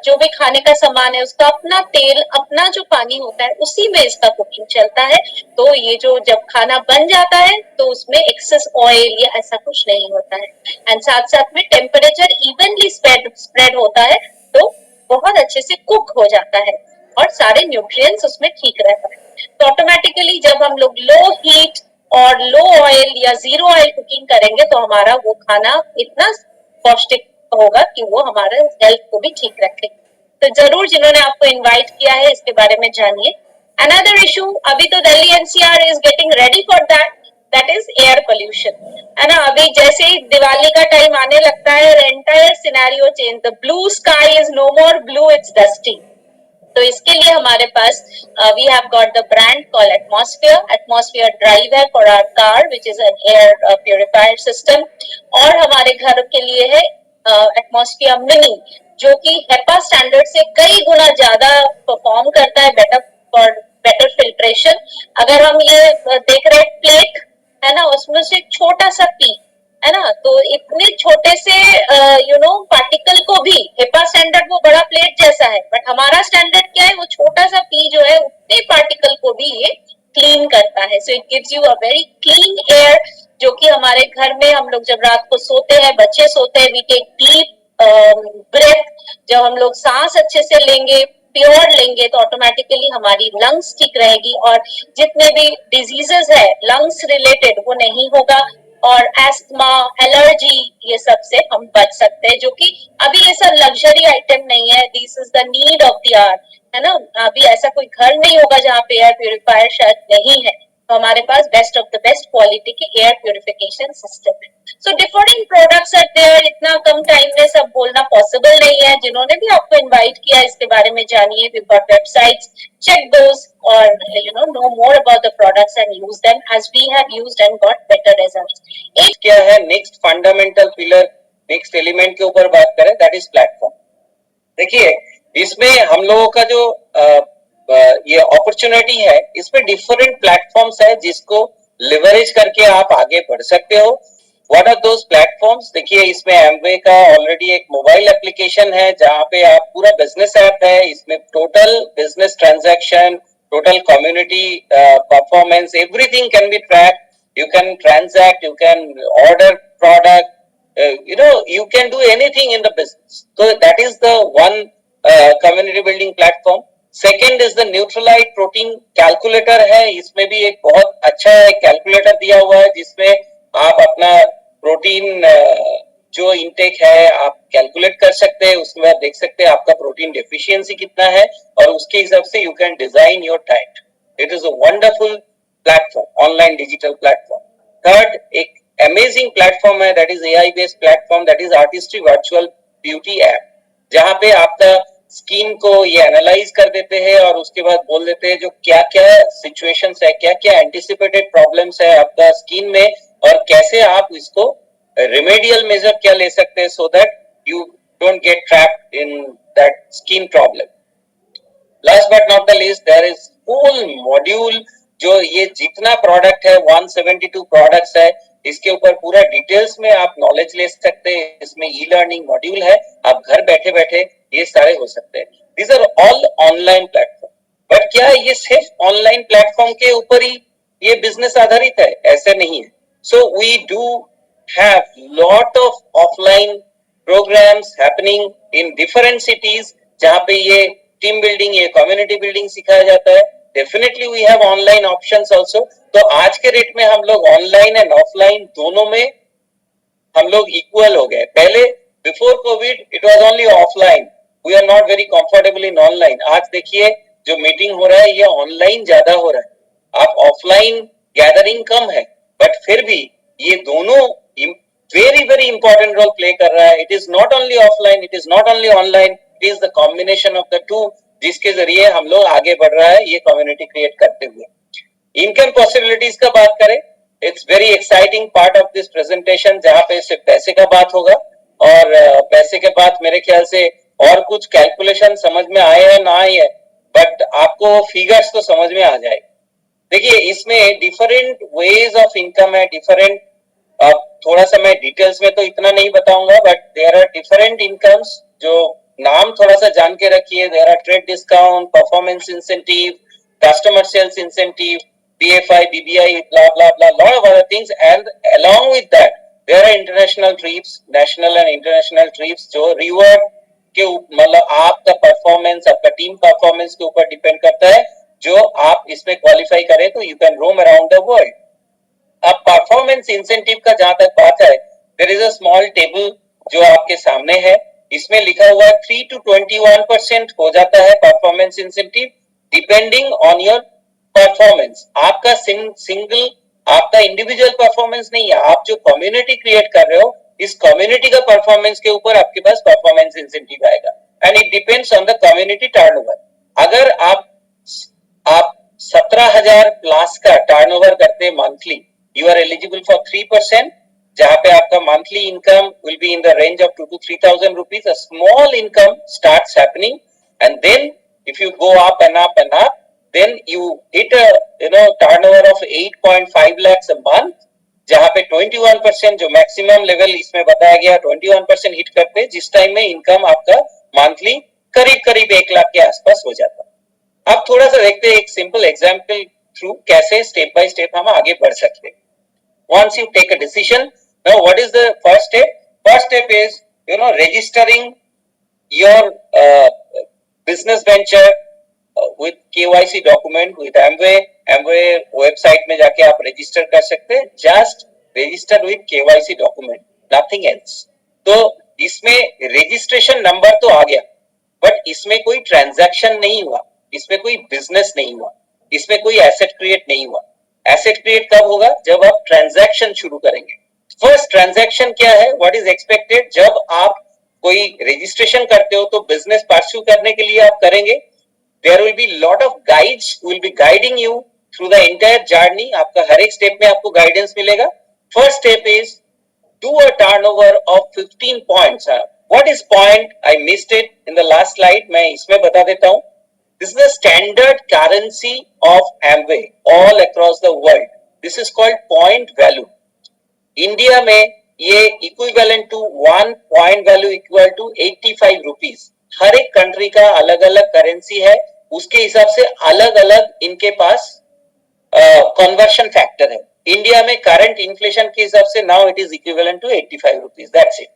A: जो भी खाने का सामान है उसका अपना तेल, अपना जो पानी होता है उसी में इसका कुकिंग चलता है. तो ये जो जब खाना बन जाता है तो उसमें एक्सेस ऑयल या ऐसा कुछ नहीं होता है, एंड साथ साथ में टेम्परेचर इवनली स्प्रेड होता है, तो बहुत अच्छे से कुक हो जाता है और सारे न्यूट्रिएंट्स उसमें ठीक रहता है. तो ऑटोमेटिकली जब हम लोग लो हीट और लो ऑयल या जीरो ऑयल कुकिंग करेंगे तो हमारा वो खाना इतना पौष्टिक होगा कि वो हमारे हेल्थ को भी ठीक रखे. तो जरूर जिन्होंने आपको इनवाइट किया है इसके बारे में जानिए. अनदर इशू, अभी तो Delhi NCR is getting ready for that is air pollution, है ना. अभी जैसे ही दिवाली का टाइम आने लगता है, the entire scenario change. The blue sky is no more blue, it's dusty. तो इसके लिए हमारे पास we have got the brand call atmosphere. Atmosphere drive है for our car which is an air purifier system. और हमारे घर के लिए है एटमॉस्फेयर मिनी, जो कि हेपा स्टैंडर्ड से कई गुना ज्यादा परफॉर्म करता है, बेटर फॉर बेटर फिल्ट्रेशन. अगर हम ये देख रहे हैं प्लेट है ना, उसमें से छोटा सा पी है ना, तो इतने छोटे से पार्टिकल को भी हेपा स्टैंडर्ड वो बड़ा प्लेट जैसा है, बट हमारा स्टैंडर्ड क्या है, वो छोटा सा पी जो है उतने पार्टिकल को भी ये क्लीन करता है. So it gives you a very clean air, जो कि हमारे घर में हम लोग जब रात को सोते हैं, बच्चे सोते हैं, वी टेक डीप ब्रेथ. जब हम लोग सांस अच्छे से लेंगे, प्योर लेंगे, तो ऑटोमेटिकली हमारी लंग्स ठीक रहेगी और जितने भी डिजीजेस है लंग्स रिलेटेड वो नहीं होगा, और एस्थमा, एलर्जी, ये सब से हम बच सकते हैं, जो कि अभी ये सब लग्जरी आइटम नहीं है. This is the need of the hour, है ना. अभी ऐसा कोई घर नहीं होगा जहाँ पे एयर प्यूरिफायर शायद नहीं है. तो हमारे पास best of the best quality के एयर प्यूरिफिकेशन सिस्टम है. So different products are there. इतना कम टाइम में सब बोलना पॉसिबल नहीं है. जिन्होंने भी आपको इनवाइट किया इसके बारे में जानिए. We got websites, check those, or know more about the products and use them as we have used and got better results.
B: एक क्या है next fundamental pillar, next element के ऊपर बात करें, दैट इज प्लेटफॉर्म. देखिए इसमें हम लोगों का जो ये अपॉर्चुनिटी है, इसमें डिफरेंट प्लेटफॉर्म्स है जिसको लिवरेज करके आप आगे बढ़ सकते हो. What are those platforms? देखिए इसमें एमवे का ऑलरेडी एक मोबाइल एप्लीकेशन है जहां पे आप पूरा बिजनेस ऐप है, इसमें total business transaction, total community performance, everything can be track. you can transact, you can order product, you can do anything in the business. So that is the one community building platform. Second is the Nutrilite protein calculator है, इसमें भी एक बहुत अच्छा एक calculator दिया हुआ है जिसमें आप अपना प्रोटीन जो इनटेक है आप कैलकुलेट कर सकते हैं, उसमें आप देख सकते हैं आपका प्रोटीन डेफिशिएंसी कितना है और उसके हिसाब से you can design your diet. It is a wonderful platform, online digital platform. Third एक अमेजिंग प्लेटफॉर्म है, that is AI based platform, that is artistry virtual beauty app, जहां पे आपका स्किन को ये एनालाइज कर देते हैं और उसके बाद बोल देते हैं जो क्या क्या सिचुएशंस है, क्या क्या एंटिसिपेटेड प्रॉब्लम्स है आपका स्किन में और कैसे आप इसको रेमेडियल मेजर क्या ले सकते हैं so that you don't get trapped in that skin problem. Last but not the least, there is full module, जो ये जितना प्रोडक्ट है 172 प्रोडक्ट्स है, इसके ऊपर पूरा डिटेल्स में आप नॉलेज ले सकते हैं. इसमें ई लर्निंग मॉड्यूल है, आप घर बैठे बैठे ये सारे हो सकते हैं. These are all online platform. But क्या ये सिर्फ ऑनलाइन प्लेटफॉर्म के ऊपर ही ये बिजनेस आधारित है? ऐसे नहीं है. So we do have lot of offline programmes happening in different cities जहां पे ये टीम बिल्डिंग, ये कम्युनिटी बिल्डिंग सिखाया जाता है. Definitely we have online options also. तो आज के डेट में हम लोग ऑनलाइन एंड ऑफलाइन दोनों में हम लोग इक्वल हो गए. पहले before Covid it was only offline, we are not very comfortable in online. आज देखिए जो मीटिंग हो रहा है ये ऑनलाइन ज्यादा हो रहा है, आप ऑफलाइन गैदरिंग कम है, बट फिर भी ये दोनों very very important role play कर रहा है. It is not only offline, it is not only online, it is the combination of the two जिसके जरिए हम लोग आगे बढ़ रहा है ये कम्युनिटी क्रिएट करते हुए. इनकम पॉसिबिलिटीज का बात करें, it's very exciting part of this presentation जहां पे सिर्फ पैसे का बात होगा और पैसे के बाद मेरे ख्याल से और कुछ कैलकुलेशन समझ में आए हैं ना आए हैं, बट आपको फिगर्स तो समझ में आ जाएगा. देखिए इसमें डिफरेंट वेज ऑफ इनकम है, डिफरेंट, थोड़ा सा मैं डिटेल्स में तो इतना नहीं बताऊंगा, but there are different incomes जो नाम थोड़ा सा जान के रखिए. There are trade discount, performance incentive, customer sales incentive, BFI, BBI, blah blah blah, lot of other things, and along with that there are international trips, national and international trips जो reward के मतलब आपका performance, आपका team performance के ऊपर depend करता है. जो आप इसमें क्वालिफाई करें तो you can roam around the world. अब परफॉर्मेंस इंसेंटिव का जहां तक बात है, there is a small table जो आपके सामने है. इसमें लिखा हुआ है 3 to 21% हो जाता है performance incentive depending on your performance. आपका सिंगल आपका इंडिविजुअल परफॉर्मेंस नहीं है, आप जो कम्युनिटी क्रिएट कर रहे हो इस कम्युनिटी का परफॉर्मेंस के ऊपर आपके पास परफॉर्मेंस इंसेंटिव आएगा and it depends on the community turnover. अगर आप 17,000 प्लस का टर्नओवर करते हैं monthly, you are eligible for 3%, जहां पे आपका monthly income will be in the range of 2 to 3,000 rupees. A small income starts happening and then if you go up and up and up, then you hit a turnover of 8.5 lakhs a month, जहां पे 21% जो maximum level इसमें बताया गया 21% hit करते हैं, जिस time में इनकम आपका मंथली करीब करीब 1 लाख के आसपास हो जाता है. अब थोड़ा सा देखते हैं एक सिंपल एग्जांपल थ्रू कैसे स्टेप बाय स्टेप हम आगे बढ़ सकते हैं. Once you take a decision, now what is the first step? First step is registering your business venture with KYC document with Amway. Amway website में जाके आप register कर सकते हैं. Just register with KYC document, nothing else. तो इसमें registration number तो आ गया, but इसमें कोई transaction नहीं हुआ, इसमें कोई business नहीं हुआ, इसमें कोई asset create नहीं हुआ. एसेट क्रिएट कब होगा? जब आप ट्रांजैक्शन शुरू करेंगे. फर्स्ट ट्रांजैक्शन क्या है? What is expected? जब आप कोई रजिस्ट्रेशन करते हो तो बिजनेस परस्यू करने के लिए आप करेंगे, there will be lot of guides will be guiding you through the entire journey. आपका हर एक स्टेप में आपको गाइडेंस मिलेगा. First step is do a turnover of 15 points. What is point? I missed it in the last slide, मैं इसमें बता देता हूं. This is the standard currency of Amway all across the world. This is called point value. India में ये equivalent to 1 point value equal to 85 rupees. हर एक country का अलग अलग करेंसी है, उसके हिसाब से अलग अलग इनके पास कन्वर्शन फैक्टर है. इंडिया में करंट इन्फ्लेशन के हिसाब से now it is equivalent to 85 rupees, that's it.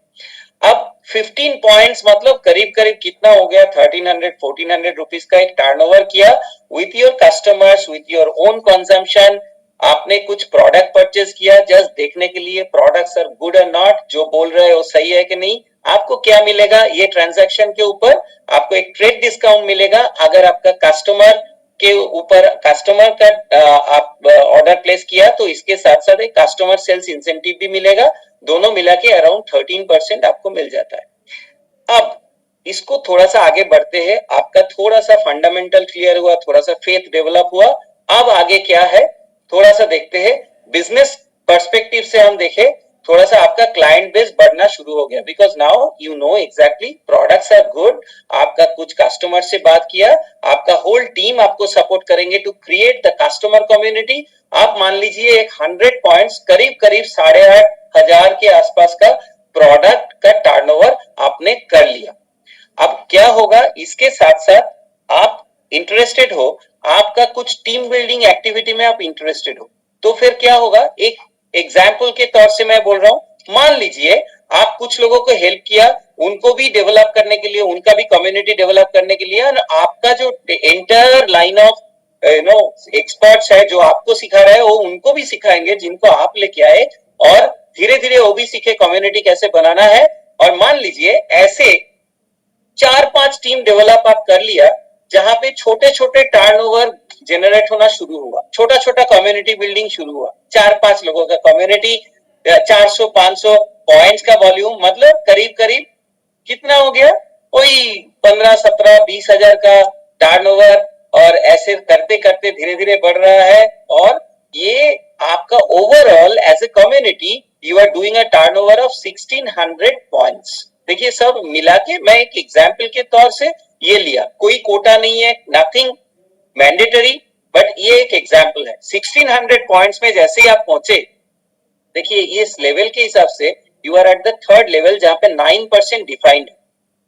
B: अब 15 पॉइंट्स मतलब करीब करीब कितना हो गया, 1300-1400 रुपीज का एक टर्नओवर किया with your customers, with your own consumption. आपने कुछ प्रोडक्ट परचेज किया जस्ट देखने के लिए प्रोडक्ट्स आर गुड और नॉट, जो बोल रहे हो सही है कि नहीं। आपको क्या मिलेगा ये ट्रांजैक्शन के ऊपर, आपको एक ट्रेड डिस्काउंट मिलेगा अगर आपका कस्टमर के ऊपर कस्टमर का आप ऑर्डर प्लेस किया तो इसके साथ साथ एक कस्टमर सेल्स इंसेंटिव भी मिलेगा, दोनों मिला के अराउंड 13% आपको मिल जाता है। अब इसको थोड़ा सा आगे बढ़ते हैं, आपका थोड़ा सा फंडामेंटल क्लियर हुआ, थोड़ा सा फेथ डेवलप हुआ। अब आगे क्या है थोड़ा सा देखते हैं, बिजनेस पर्सपेक्टिव से हम देखें, थोड़ा सा आपका क्लाइंट बेस बढ़ना शुरू हो गया, because now you know exactly products are good, आपका कुछ कस्टमर से बात किया, आपका होल टीम आपको सपोर्ट करेंगे to create the customer community. आप मान लीजिए एक 100 पॉइंट्स करीब करीब 8,500 के आसपास का प्रोडक्ट का टर्नओवर आपने कर लिया। अब क्या होगा, इसके साथ साथ आप इंटरेस्टेड हो, आपका कुछ टीम बिल्डिंग एक्टिविटी में आप इंटरेस्टेड हो, तो फिर क्या होगा, एक एग्जाम्पल के तौर से मैं बोल रहा हूं, मान लीजिए आप कुछ लोगों को हेल्प किया, उनको भी डेवलप करने के लिए, उनका भी कम्युनिटी डेवलप करने के लिए, और आपका जो एंटायर लाइन ऑफ एक्सपर्ट्स है जो आपको सिखा रहा है वो उनको भी सिखाएंगे जिनको आप लेके आए, और धीरे धीरे वो भी सीखे कम्युनिटी कैसे बनाना है। और मान लीजिए ऐसे 4-5 टीम डेवलप आप कर लिया जहां पे छोटे छोटे टर्नओवर जनरेट होना शुरू हुआ, छोटा छोटा कम्युनिटी बिल्डिंग शुरू हुआ, 4-5 लोगों का कम्युनिटी, 400-500 पॉइंट्स का वॉल्यूम, मतलब करीब करीब कितना हो गया, कोई 15-17-20 हजार का टर्नओवर, और ऐसे करते करते धीरे धीरे बढ़ रहा है। और ये आपका overall as a community you are doing a turnover of 1600 points. देखिए सब मिला के मैं एक एग्जाम्पल के तौर से ये लिया, कोई कोटा नहीं है, नथिंग मैंडेटरी, बट ये एक एग्जाम्पल है। 1600 पॉइंट्स में जैसे ही आप पहुंचे, देखिए इस लेवल के हिसाब से you are at the third level जहां पे 9% डिफाइंड है।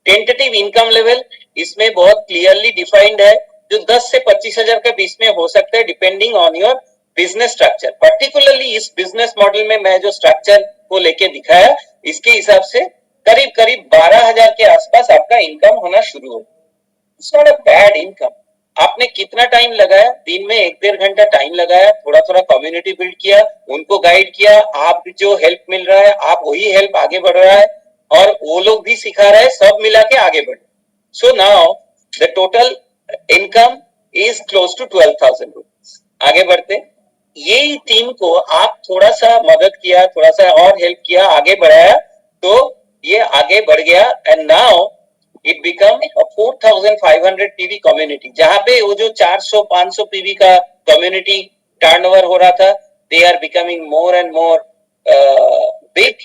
B: टेंटेटिव इनकम लेवल इसमें बहुत क्लियरली डिफाइंड है, जो 10 से 25 हजार के बीच में हो सकता है depending on your business structure. Particularly इस बिजनेस मॉडल में मैं जो स्ट्रक्चर को लेके दिखाया, इसके हिसाब से करीब करीब 12,000 के आसपास आपका इनकम होना शुरू हो। It's not a bad income. आपने कितना टाइम लगाया, दिन में 1-1.5 घंटा टाइम लगाया, थोड़ा थोड़ा कम्युनिटी बिल्ड किया, उनको गाइड किया, आप जो हेल्प मिल रहा है आप वही हेल्प आगे बढ़ रहा है, और वो लोग भी सिखा रहे हैं, सब मिला के आगे बढ़े। So now the total income is close to 12,000 rupees. आगे बढ़ते, यही टीम को आप थोड़ा सा मदद किया, थोड़ा सा और हेल्प किया, आगे बढ़ाया, तो ये आगे बढ़ गया, and now it become a 4,500 PV community, जहां पे वो जो 400-500 पीवी का कम्युनिटी टर्नओवर हो रहा था, they are becoming more and more big,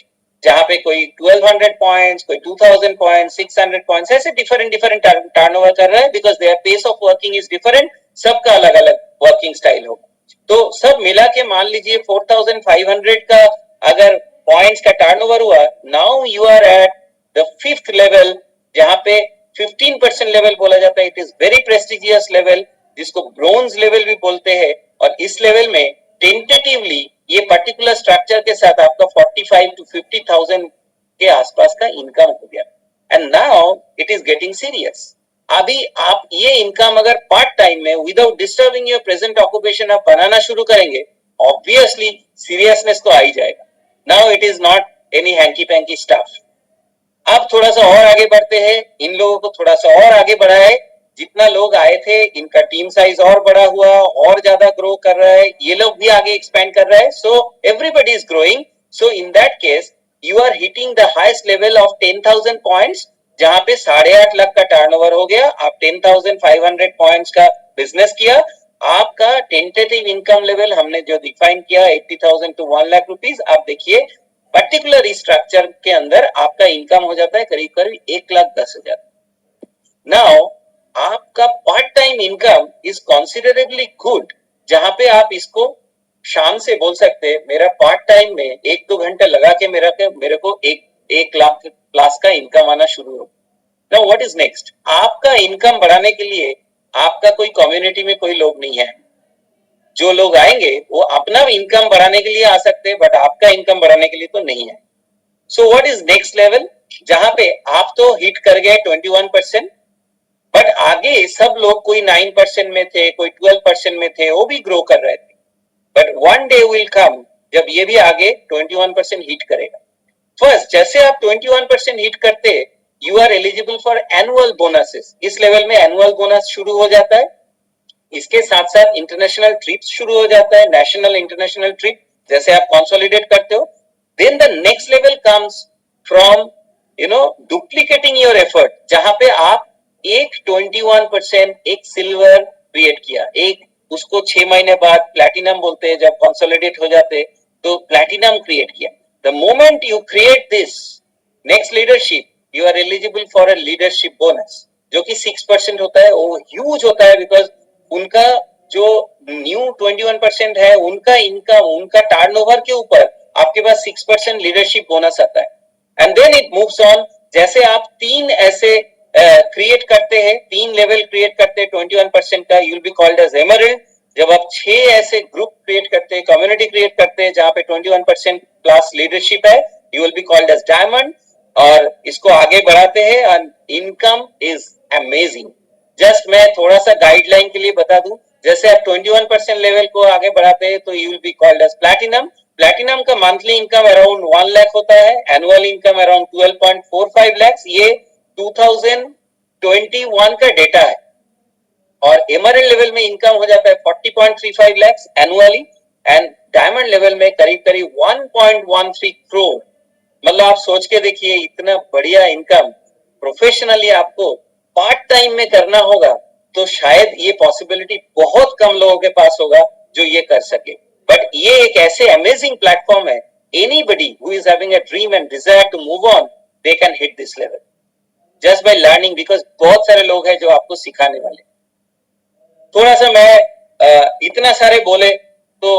B: जहां पे कोई 1200 पॉइंट्स, कोई 2000 पॉइंट्स, 600 पॉइंट्स, ऐसे डिफरेंट डिफरेंट टर्नओवर कर रहा है, because their pace of working is different, सबका अलग अलग वर्किंग स्टाइल होगा। तो सब मिला के मान लीजिए 4,500 का अगर पॉइंट्स का टर्नओवर हुआ, now you are at the fifth level, जहां पे 15% लेवल बोला जाता है। It is very prestigious level, जिसको ब्रोंज लेवल भी बोलते हैं, और इस लेवल में टेंटेटिवली ये पर्टिकुलर स्ट्रक्चर के साथ आपका 45 to 50,000 के आसपास का इनकम हो गया, and now it is getting serious. अभी आप ये इनकम अगर पार्ट टाइम में without disturbing your present occupation आप बनाना शुरू करेंगे, ऑब्वियसली सीरियसनेस तो आ ही जाएगा। Now it is not any hanky panky stuff. अब थोड़ा सा और आगे बढ़ते हैं, इन लोगों को थोड़ा सा और आगे बढ़ा है, जितना लोग आए थे इनका टीम साइज और बड़ा हुआ, और ज्यादा ग्रो कर रहा है, ये लोग भी आगे एक्सपेंड कर रहा है, so everybody is growing. So in that case you are hitting the highest level of 10,000 points, जहां पे 8.5 लाख का टर्नओवर हो गया। आप 10,500 पॉइंट्स का बिजनेस किया, आपका टेंटेटिव इनकम लेवल हमने जो डिफाइन किया 80,000 to 1 लाख रुपीज, आप देखिए पर्टिकुलर स्ट्रक्चर के अंदर आपका इनकम हो जाता है करीब करीब 1,10,000। नाउ आपका part time income is considerably good, जहां पे आप इसको शाम से बोल सकते हैं मेरा पार्ट टाइम में 1-2 घंटे लगा के मेरे को 1 लाख प्लस का इनकम आना शुरू हो। नाउ व्हाट इज नेक्स्ट, आपका इनकम बढ़ाने के लिए आपका कोई कम्युनिटी में कोई लोग नहीं है, जो लोग आएंगे वो अपना इनकम बढ़ाने के लिए आ सकते हैं, बट आपका इनकम बढ़ाने के लिए तो नहीं है. So what is next level, जहां पे आप तो हिट कर गए 21%, बट आगे सब लोग कोई 9% में थे, कोई 12% में थे, वो भी ग्रो कर रहे थे. But one day will come जब ये भी आगे 21% हिट करेगा. फर्स्ट, जैसे आप 21% हिट करते, you are eligible for annual bonuses. इस लेवल में एनुअल बोनस शुरू हो जाता है. इसके साथ साथ इंटरनेशनल ट्रिप्स शुरू हो जाता है, नेशनल इंटरनेशनल ट्रिप जैसे आप कंसोलिडेट करते हो. Then the next level comes from duplicating your effort, जहां पे आप एक 21% एक सिल्वर क्रिएट किया, एक उसको 6 महीने बाद प्लैटिनम बोलते हैं, जब कंसोलिडेट हो जाते तो प्लैटिनम क्रिएट किया. The moment you create this next leadership, you are eligible for a leadership bonus, जो कि 6% होता है. वो ह्यूज होता है, बिकॉज उनका जो न्यू 21% है, उनका इनकम, उनका टर्नओवर के ऊपर आपके पास 6% लीडरशिप बोनस आता है. And then it moves on. जैसे आप 3 ऐसे क्रिएट करते हैं, 3 लेवल क्रिएट करते हैं 21% का, you will be called as emerald. जब आप 6 ऐसे ग्रुप क्रिएट करते हैं, कम्युनिटी क्रिएट करते हैं जहां पे 21% प्लस लीडरशिप है, you will be called as diamond. और इसको आगे बढ़ाते हैं and income is amazing. Just मैं थोड़ा सा गाइडलाइन के लिए बता दूं, जैसे आप 21% लेवल को आगे बढ़ाते हैं तो you will be called as platinum. Platinum का मंथली इनकम अराउंड 1 लाख होता है, एनुअल इनकम अराउंड 12.45 लाख. ये 2021 का डेटा है. और एमरल्ड लेवल में इनकम हो जाता है 40.35 lakh annually, and diamond level में करीब करीब 1.13 करोड़. मतलब आप सोच के देखिए, इतना बढ़िया इनकम प्रोफेशनली आपको पार्ट टाइम में करना होगा तो शायद ये पॉसिबिलिटी बहुत कम लोगों के पास होगा जो ये कर सके. बट ये एक ऐसे अमेजिंग प्लेटफॉर्म है, anybody who is having a dream and desire to move on, they can hit this level just by learning, because बहुत सारे लोग हैं जो आपको सिखाने वाले. थोड़ा सा मैं इतना सारे बोले तो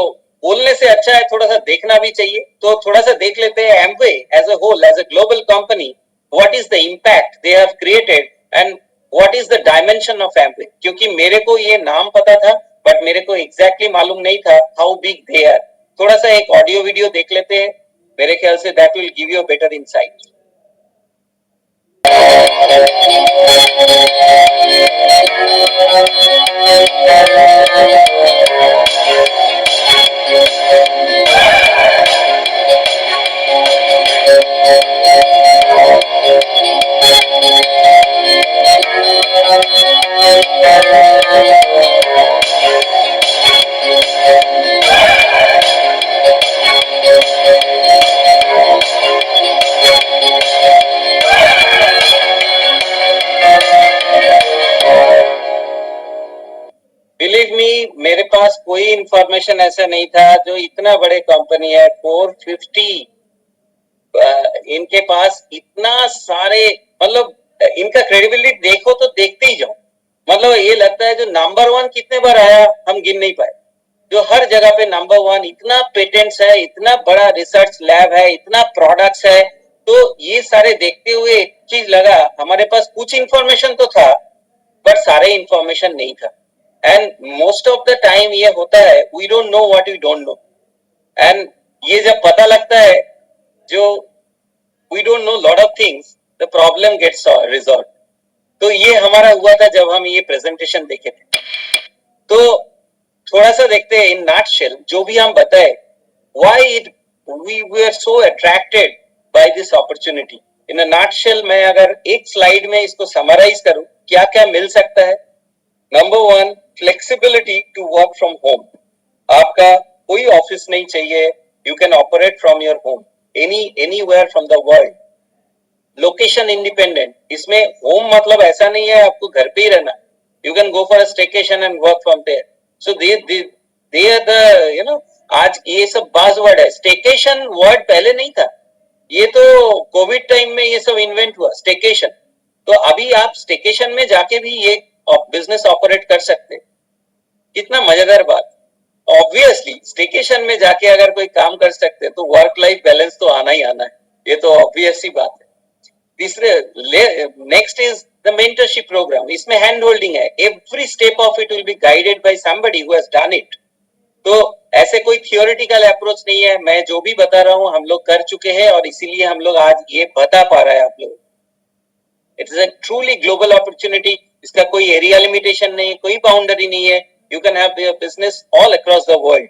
B: बोलने से अच्छा है थोड़ा सा देखना भी चाहिए, तो थोड़ा सा देख लेते हैं Amway as a whole, as a global company, what is the impact they have created and what is the dimension of Amway. क्योंकि मेरे को ये नाम पता था, बट मेरे को एग्जैक्टली मालूम नहीं था हाउ बिग दे आर. थोड़ा सा एक ऑडियो वीडियो देख लेते हैं, मेरे ख्याल say that will give you a better insight. Believe me, मेरे पास कोई इंफॉर्मेशन ऐसा नहीं था. जो इतना बड़े कंपनी है 450, इनके पास इतना सारे, मतलब इनका क्रेडिबिलिटी देखो तो देखते ही जाओ. मतलब ये लगता है जो नंबर 1 कितने बार आया हम गिन नहीं पाए, जो हर जगह पे नंबर 1. इतना पेटेंट्स है, इतना बड़ा रिसर्च लैब है, इतना प्रोडक्ट्स है. तो ये सारे देखते हुए एक चीज लगा, हमारे पास कुछ इंफॉर्मेशन तो था बट सारे इंफॉर्मेशन नहीं था. And most of the time ये होता है, we don't know what we don't know. एंड ये जब पता लगता है, जो we don't know lot of things, the problem gets resolved. तो ये हमारा हुआ था जब हम ये प्रेजेंटेशन देखे थे. तो थोड़ा सा देखते हैं इन नटशेल, जो भी हम बताए, why we were so attracted by this opportunity. in a nutshell, मैं अगर एक स्लाइड में इसको समराइज करूं, क्या क्या मिल सकता है. Number 1, flexibility to work from home. आपका कोई ऑफिस नहीं चाहिए, you can operate from your home anywhere from the world. Location independent. इसमें होम मतलब ऐसा नहीं है आपको घर पे ही रहना, you can go for a staycation and work from there. So they are the आज ये सब बाज़वर्ड है. स्टेकेशन वर्ड पहले नहीं था, ये तो कोविड टाइम में ये सब इन्वेंट हुआ स्टेकेशन. तो अभी आप स्टेकेशन में जाके भी ये बिजनेस ऑपरेट कर सकते. कितना मजेदार बात. ऑब्वियसली स्टेकेशन में जाके अगर कोई काम कर सकते तो वर्क लाइफ बैलेंस तो आना ही आना है, ये तो ऑब्वियस ही बात है. तीसरे, next is the mentorship programme. इसमें हैंड होल्डिंग है. Every step of it will be guided by somebody who has done it. तो ऐसे कोई थियोरिटिकल अप्रोच नहीं है, मैं जो भी बता रहा हूं हम लोग कर चुके हैं और इसीलिए हम लोग आज ये बता पा रहे हैं आप लोग। It is a truly global opportunity, इसका कोई एरिया लिमिटेशन नहीं, कोई बाउंड्री नहीं है, you can have your business all across the world.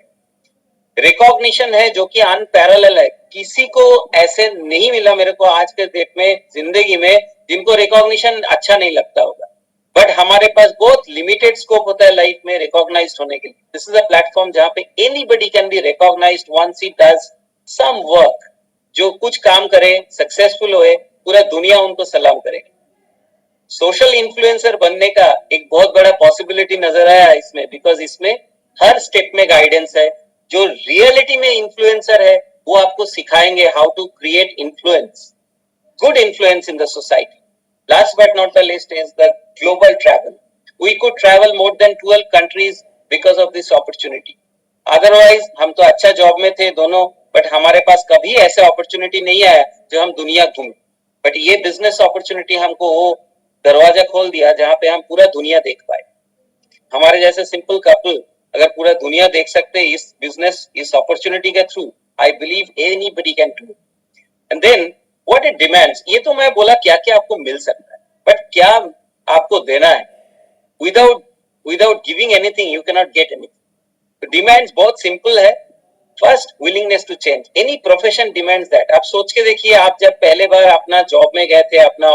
B: Recognition है जो कि अनपैरेलल है, किसी को ऐसे नहीं मिला मेरे को आज के डेट में जिंदगी में जिनको रिकॉग्निशन अच्छा नहीं लगता होगा, बट हमारे पास बहुत लिमिटेड स्कोप होता है लाइफ में रिकॉग्नाइज्ड होने के लिए। दिस इज अ प्लेटफॉर्म जहां पे anybody can be recognised once he does some work, जो कुछ काम करे सक्सेसफुल होए, पूरा दुनिया उनको सलाम करेगी। सोशल इन्फ्लुएंसर बनने का एक बहुत बड़ा पॉसिबिलिटी नजर आया इसमें, बिकॉज इसमें हर स्टेप में गाइडेंस है। जो रियलिटी में इन्फ्लुएंसर है वो आपको सिखाएंगे how to create influence, good influence in the society. Last but not the least is the global travel. We could travel more than 12 countries because of this opportunity. Otherwise, हम तो अच्छा job में थे दोनों, बट हमारे पास कभी ऐसा opportunity नहीं आया जो हम दुनिया घूमे। बट ये बिजनेस अपॉर्चुनिटी हमको वो दरवाजा खोल दिया जहां पे हम पूरा दुनिया देख पाए। हमारे जैसे सिंपल कपल अगर पूरा दुनिया देख सकते इस बिजनेस, इस अपॉर्चुनिटी के through, I believe anybody can do. And then what it demands, ये तो मैं बोला क्या क्या आपको मिल सकता है, बट क्या आपको देना है? Without without giving anything you can not get anything. Demands बहुत सिंपल है। First, willingness to change. Any profession demands that. आप सोच के देखिए, आप जब पहले बार अपना जॉब में गए थे, अपना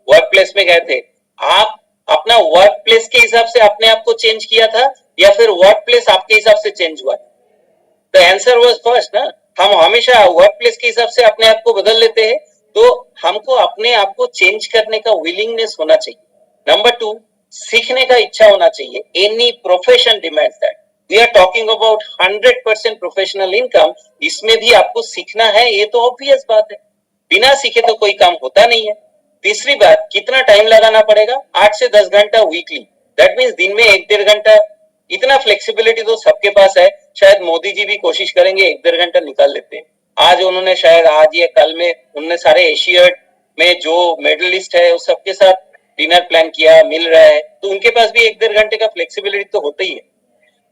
B: वर्क प्लेस में गए थे, आप अपना वर्क प्लेस के हिसाब से अपने आप को चेंज किया था या फिर वर्क प्लेस आपके हिसाब से चेंज हुआ? द आंसर वाज फर्स्ट ना। हम हमेशा वर्क प्लेस के हिसाब से अपने आप को बदल लेते हैं, तो हमको अपने आप को चेंज करने का विलिंगनेस होना चाहिए। नंबर 2, सीखने का इच्छा होना चाहिए। Any profession demands that. We are talking about 100% professional income, इसमें भी आपको सीखना है, ये तो ऑब्वियस बात है। बिना सीखे तो कोई काम होता नहीं है। तीसरी बात, कितना टाइम लगाना पड़ेगा? 8 से 10 घंटा वीकली, दैट मीन्स दिन में 1-1.5 घंटा। इतना फ्लेक्सिबिलिटी तो सबके पास है। शायद मोदी जी भी कोशिश करेंगे 1-1.5 घंटा निकाल लेते हैं। आज उन्होंने शायद आज या कल में उन्होंने सारे एशियाड में जो मेडलिस्ट है उस सबके साथ डिनर प्लान किया, मिल रहा है, तो उनके पास भी 1-1.5 घंटे का फ्लेक्सिबिलिटी तो होता ही है।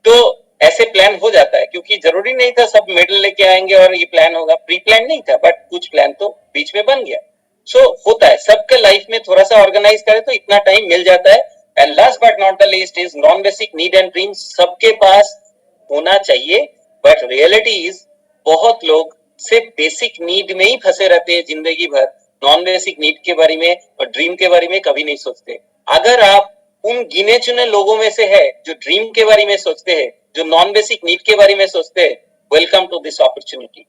B: तो ऐसे प्लान हो जाता है, क्योंकि जरूरी नहीं था सब मेडल लेके आएंगे और ये प्लान होगा, प्री प्लान नहीं था, बट कुछ प्लान तो बीच में बन गया। सो होता है सबके लाइफ में, थोड़ा सा ऑर्गेनाइज करे तो इतना टाइम मिल जाता है। And last but not the least is non basic need and dreams, सबके पास होना चाहिए। बट रियलिटी इज बहुत लोग सिर्फ बेसिक नीड में ही फंसे रहते हैं जिंदगी भर, नॉन बेसिक नीड के बारे में और ड्रीम के बारे में कभी नहीं सोचते। अगर आप उन गिने चुने लोगों में से है जो ड्रीम के बारे में सोचते हैं, जो नॉन बेसिक नीड के बारे में सोचते हैं, वेलकम टू दिस अपॉर्चुनिटी।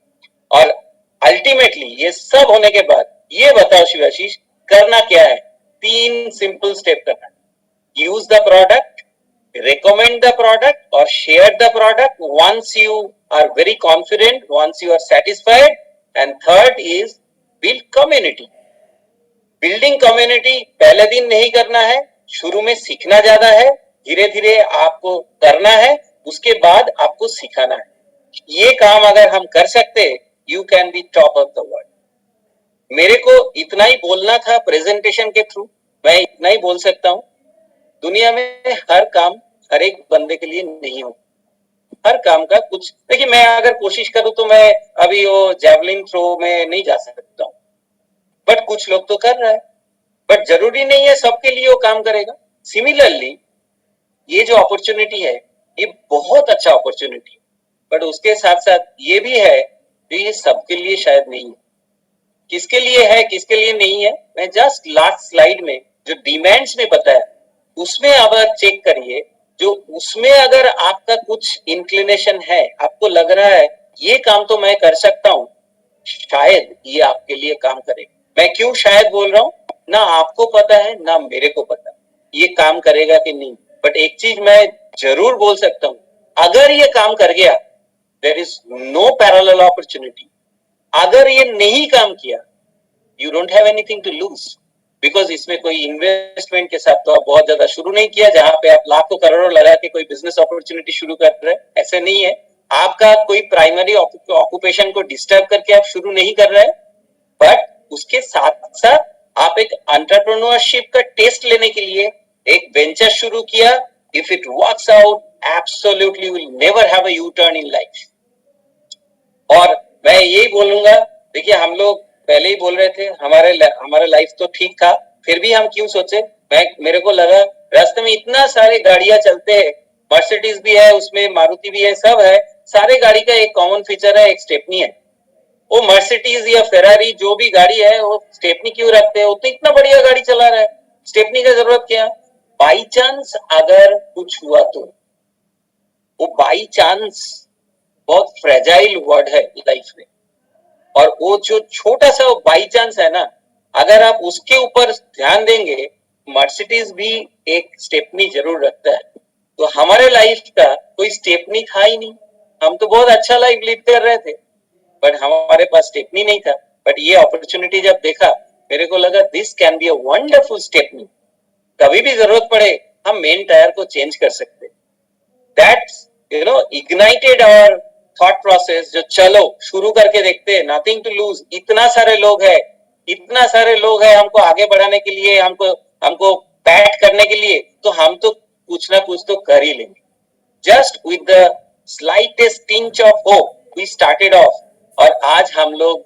B: और अल्टीमेटली ये सब होने के बाद ये बताओ शिवाशीष, करना क्या है? 3 सिंपल स्टेप करना है। Use the product, recommend the product or share the product once you are very confident, once you are satisfied, and third is build community. Building community पहले दिन नहीं करना है, शुरू में सीखना ज्यादा है, धीरे धीरे आपको करना है, उसके बाद आपको सिखाना है। ये काम अगर हम कर सकते, you can be top of the world. मेरे को इतना ही बोलना था प्रेजेंटेशन के थ्रू, मैं इतना ही बोल सकता हूँ। दुनिया में हर काम हर एक बंदे के लिए नहीं हो, हर काम का कुछ, देखिए मैं अगर कोशिश करूं तो मैं अभी वो जैवलिन थ्रो में नहीं जा सकता हूं, बट कुछ लोग तो कर रहा है, बट जरूरी नहीं है सबके लिए वो काम करेगा। सिमिलरली ये जो अपॉर्चुनिटी है ये बहुत अच्छा अपॉर्चुनिटी, बट उसके साथ साथ ये भी है कि ये सबके लिए शायद नहीं है। किसके लिए है किसके लिए नहीं है, मैं जस्ट लास्ट स्लाइड में जो डिमांड्स में बताया उसमें अब चेक करिए। जो उसमें अगर आपका कुछ इंक्लिनेशन है, आपको लग रहा है ये काम तो मैं कर सकता हूं, शायद ये आपके लिए काम करे। मैं क्यों शायद बोल रहा हूं, ना आपको पता है ना मेरे को पता ये काम करेगा कि नहीं, बट एक चीज मैं जरूर बोल सकता हूं, अगर ये काम कर गया there is no parallel opportunity. अगर ये नहीं काम किया, you don't have anything to lose, because इसमें कोई इन्वेस्टमेंट के साथ तो आप बहुत ज्यादा शुरू नहीं किया जहां पे आप लाखों करोड़ों लगा के कोई बिजनेस अपॉर्चुनिटी शुरू कर रहे हैं, ऐसे नहीं है। आपका कोई प्राइमरी ऑक्यूपेशन को डिस्टर्ब करके आप शुरू नहीं कर रहे हैं, बट उसके साथ साथ आप एक एंटरप्रेन्योरशिप का टेस्ट लेने के लिए एक वेंचर शुरू किया। If it works out absolutely will never have a U-turn in life. और मैं यही बोलूंगा, देखिए हम लोग पहले ही बोल रहे थे हमारा लाइफ तो ठीक था, फिर भी हम क्यों सोचे, मेरे को लगा रास्ते में इतना सारे गाड़ियां चलते हैं, मर्सिडीज भी है उसमें, मारुति भी है, सब है, सारे गाड़ी का एक कॉमन फीचर है, एक स्टेपनी है। वो मर्सिडीज या फेरारी जो भी गाड़ी है वो स्टेपनी क्यों रखते हैं, वो तो इतना बढ़िया गाड़ी चला रहा है, स्टेपनी का जरूरत क्या। बाई चांस अगर कुछ हुआ तो, वो बाई चांस बहुत फ्रेजाइल वर्ड है लाइफ में, और वो जो छोटा सा बाई चांस है ना, अगर आप उसके ऊपर ध्यान देंगे, मर्सिडीज भी एक स्टेपनी जरूर रखता है। तो हमारे लाइफ का कोई स्टेपनी था ही नहीं, हम तो बहुत अच्छा लाइफ लीड कर रहे थे, बट हमारे पास स्टेपनी नहीं था। बट ये अपॉर्चुनिटी जब देखा, मेरे को लगा this can be a wonderful stepney, कभी भी जरूरत पड़े हम मेन टायर को चेंज कर सकते। That's ignited our thought process, जो चलो शुरू करके देखते हैं, नथिंग टू लूज, इतना सारे लोग हैं हमको आगे बढ़ाने के लिए, हमको बैट करने के लिए, तो हम तो कुछ ना कुछ तो कर ही लेंगे। Just with the slightest tinge of hope we started off, और आज हम लोग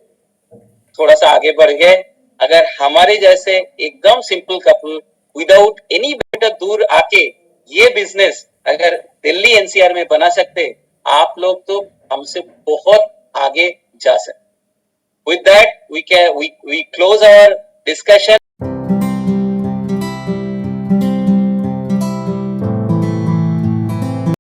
B: थोड़ा सा आगे बढ़ गए। अगर हमारे जैसे एकदम simple couple without any better दूर आके ये बिजनेस अगर दिल्ली एनसीआर में बना सकते, आप लोग तो हमसे बहुत आगे जा सकते। With that, we close our discussion.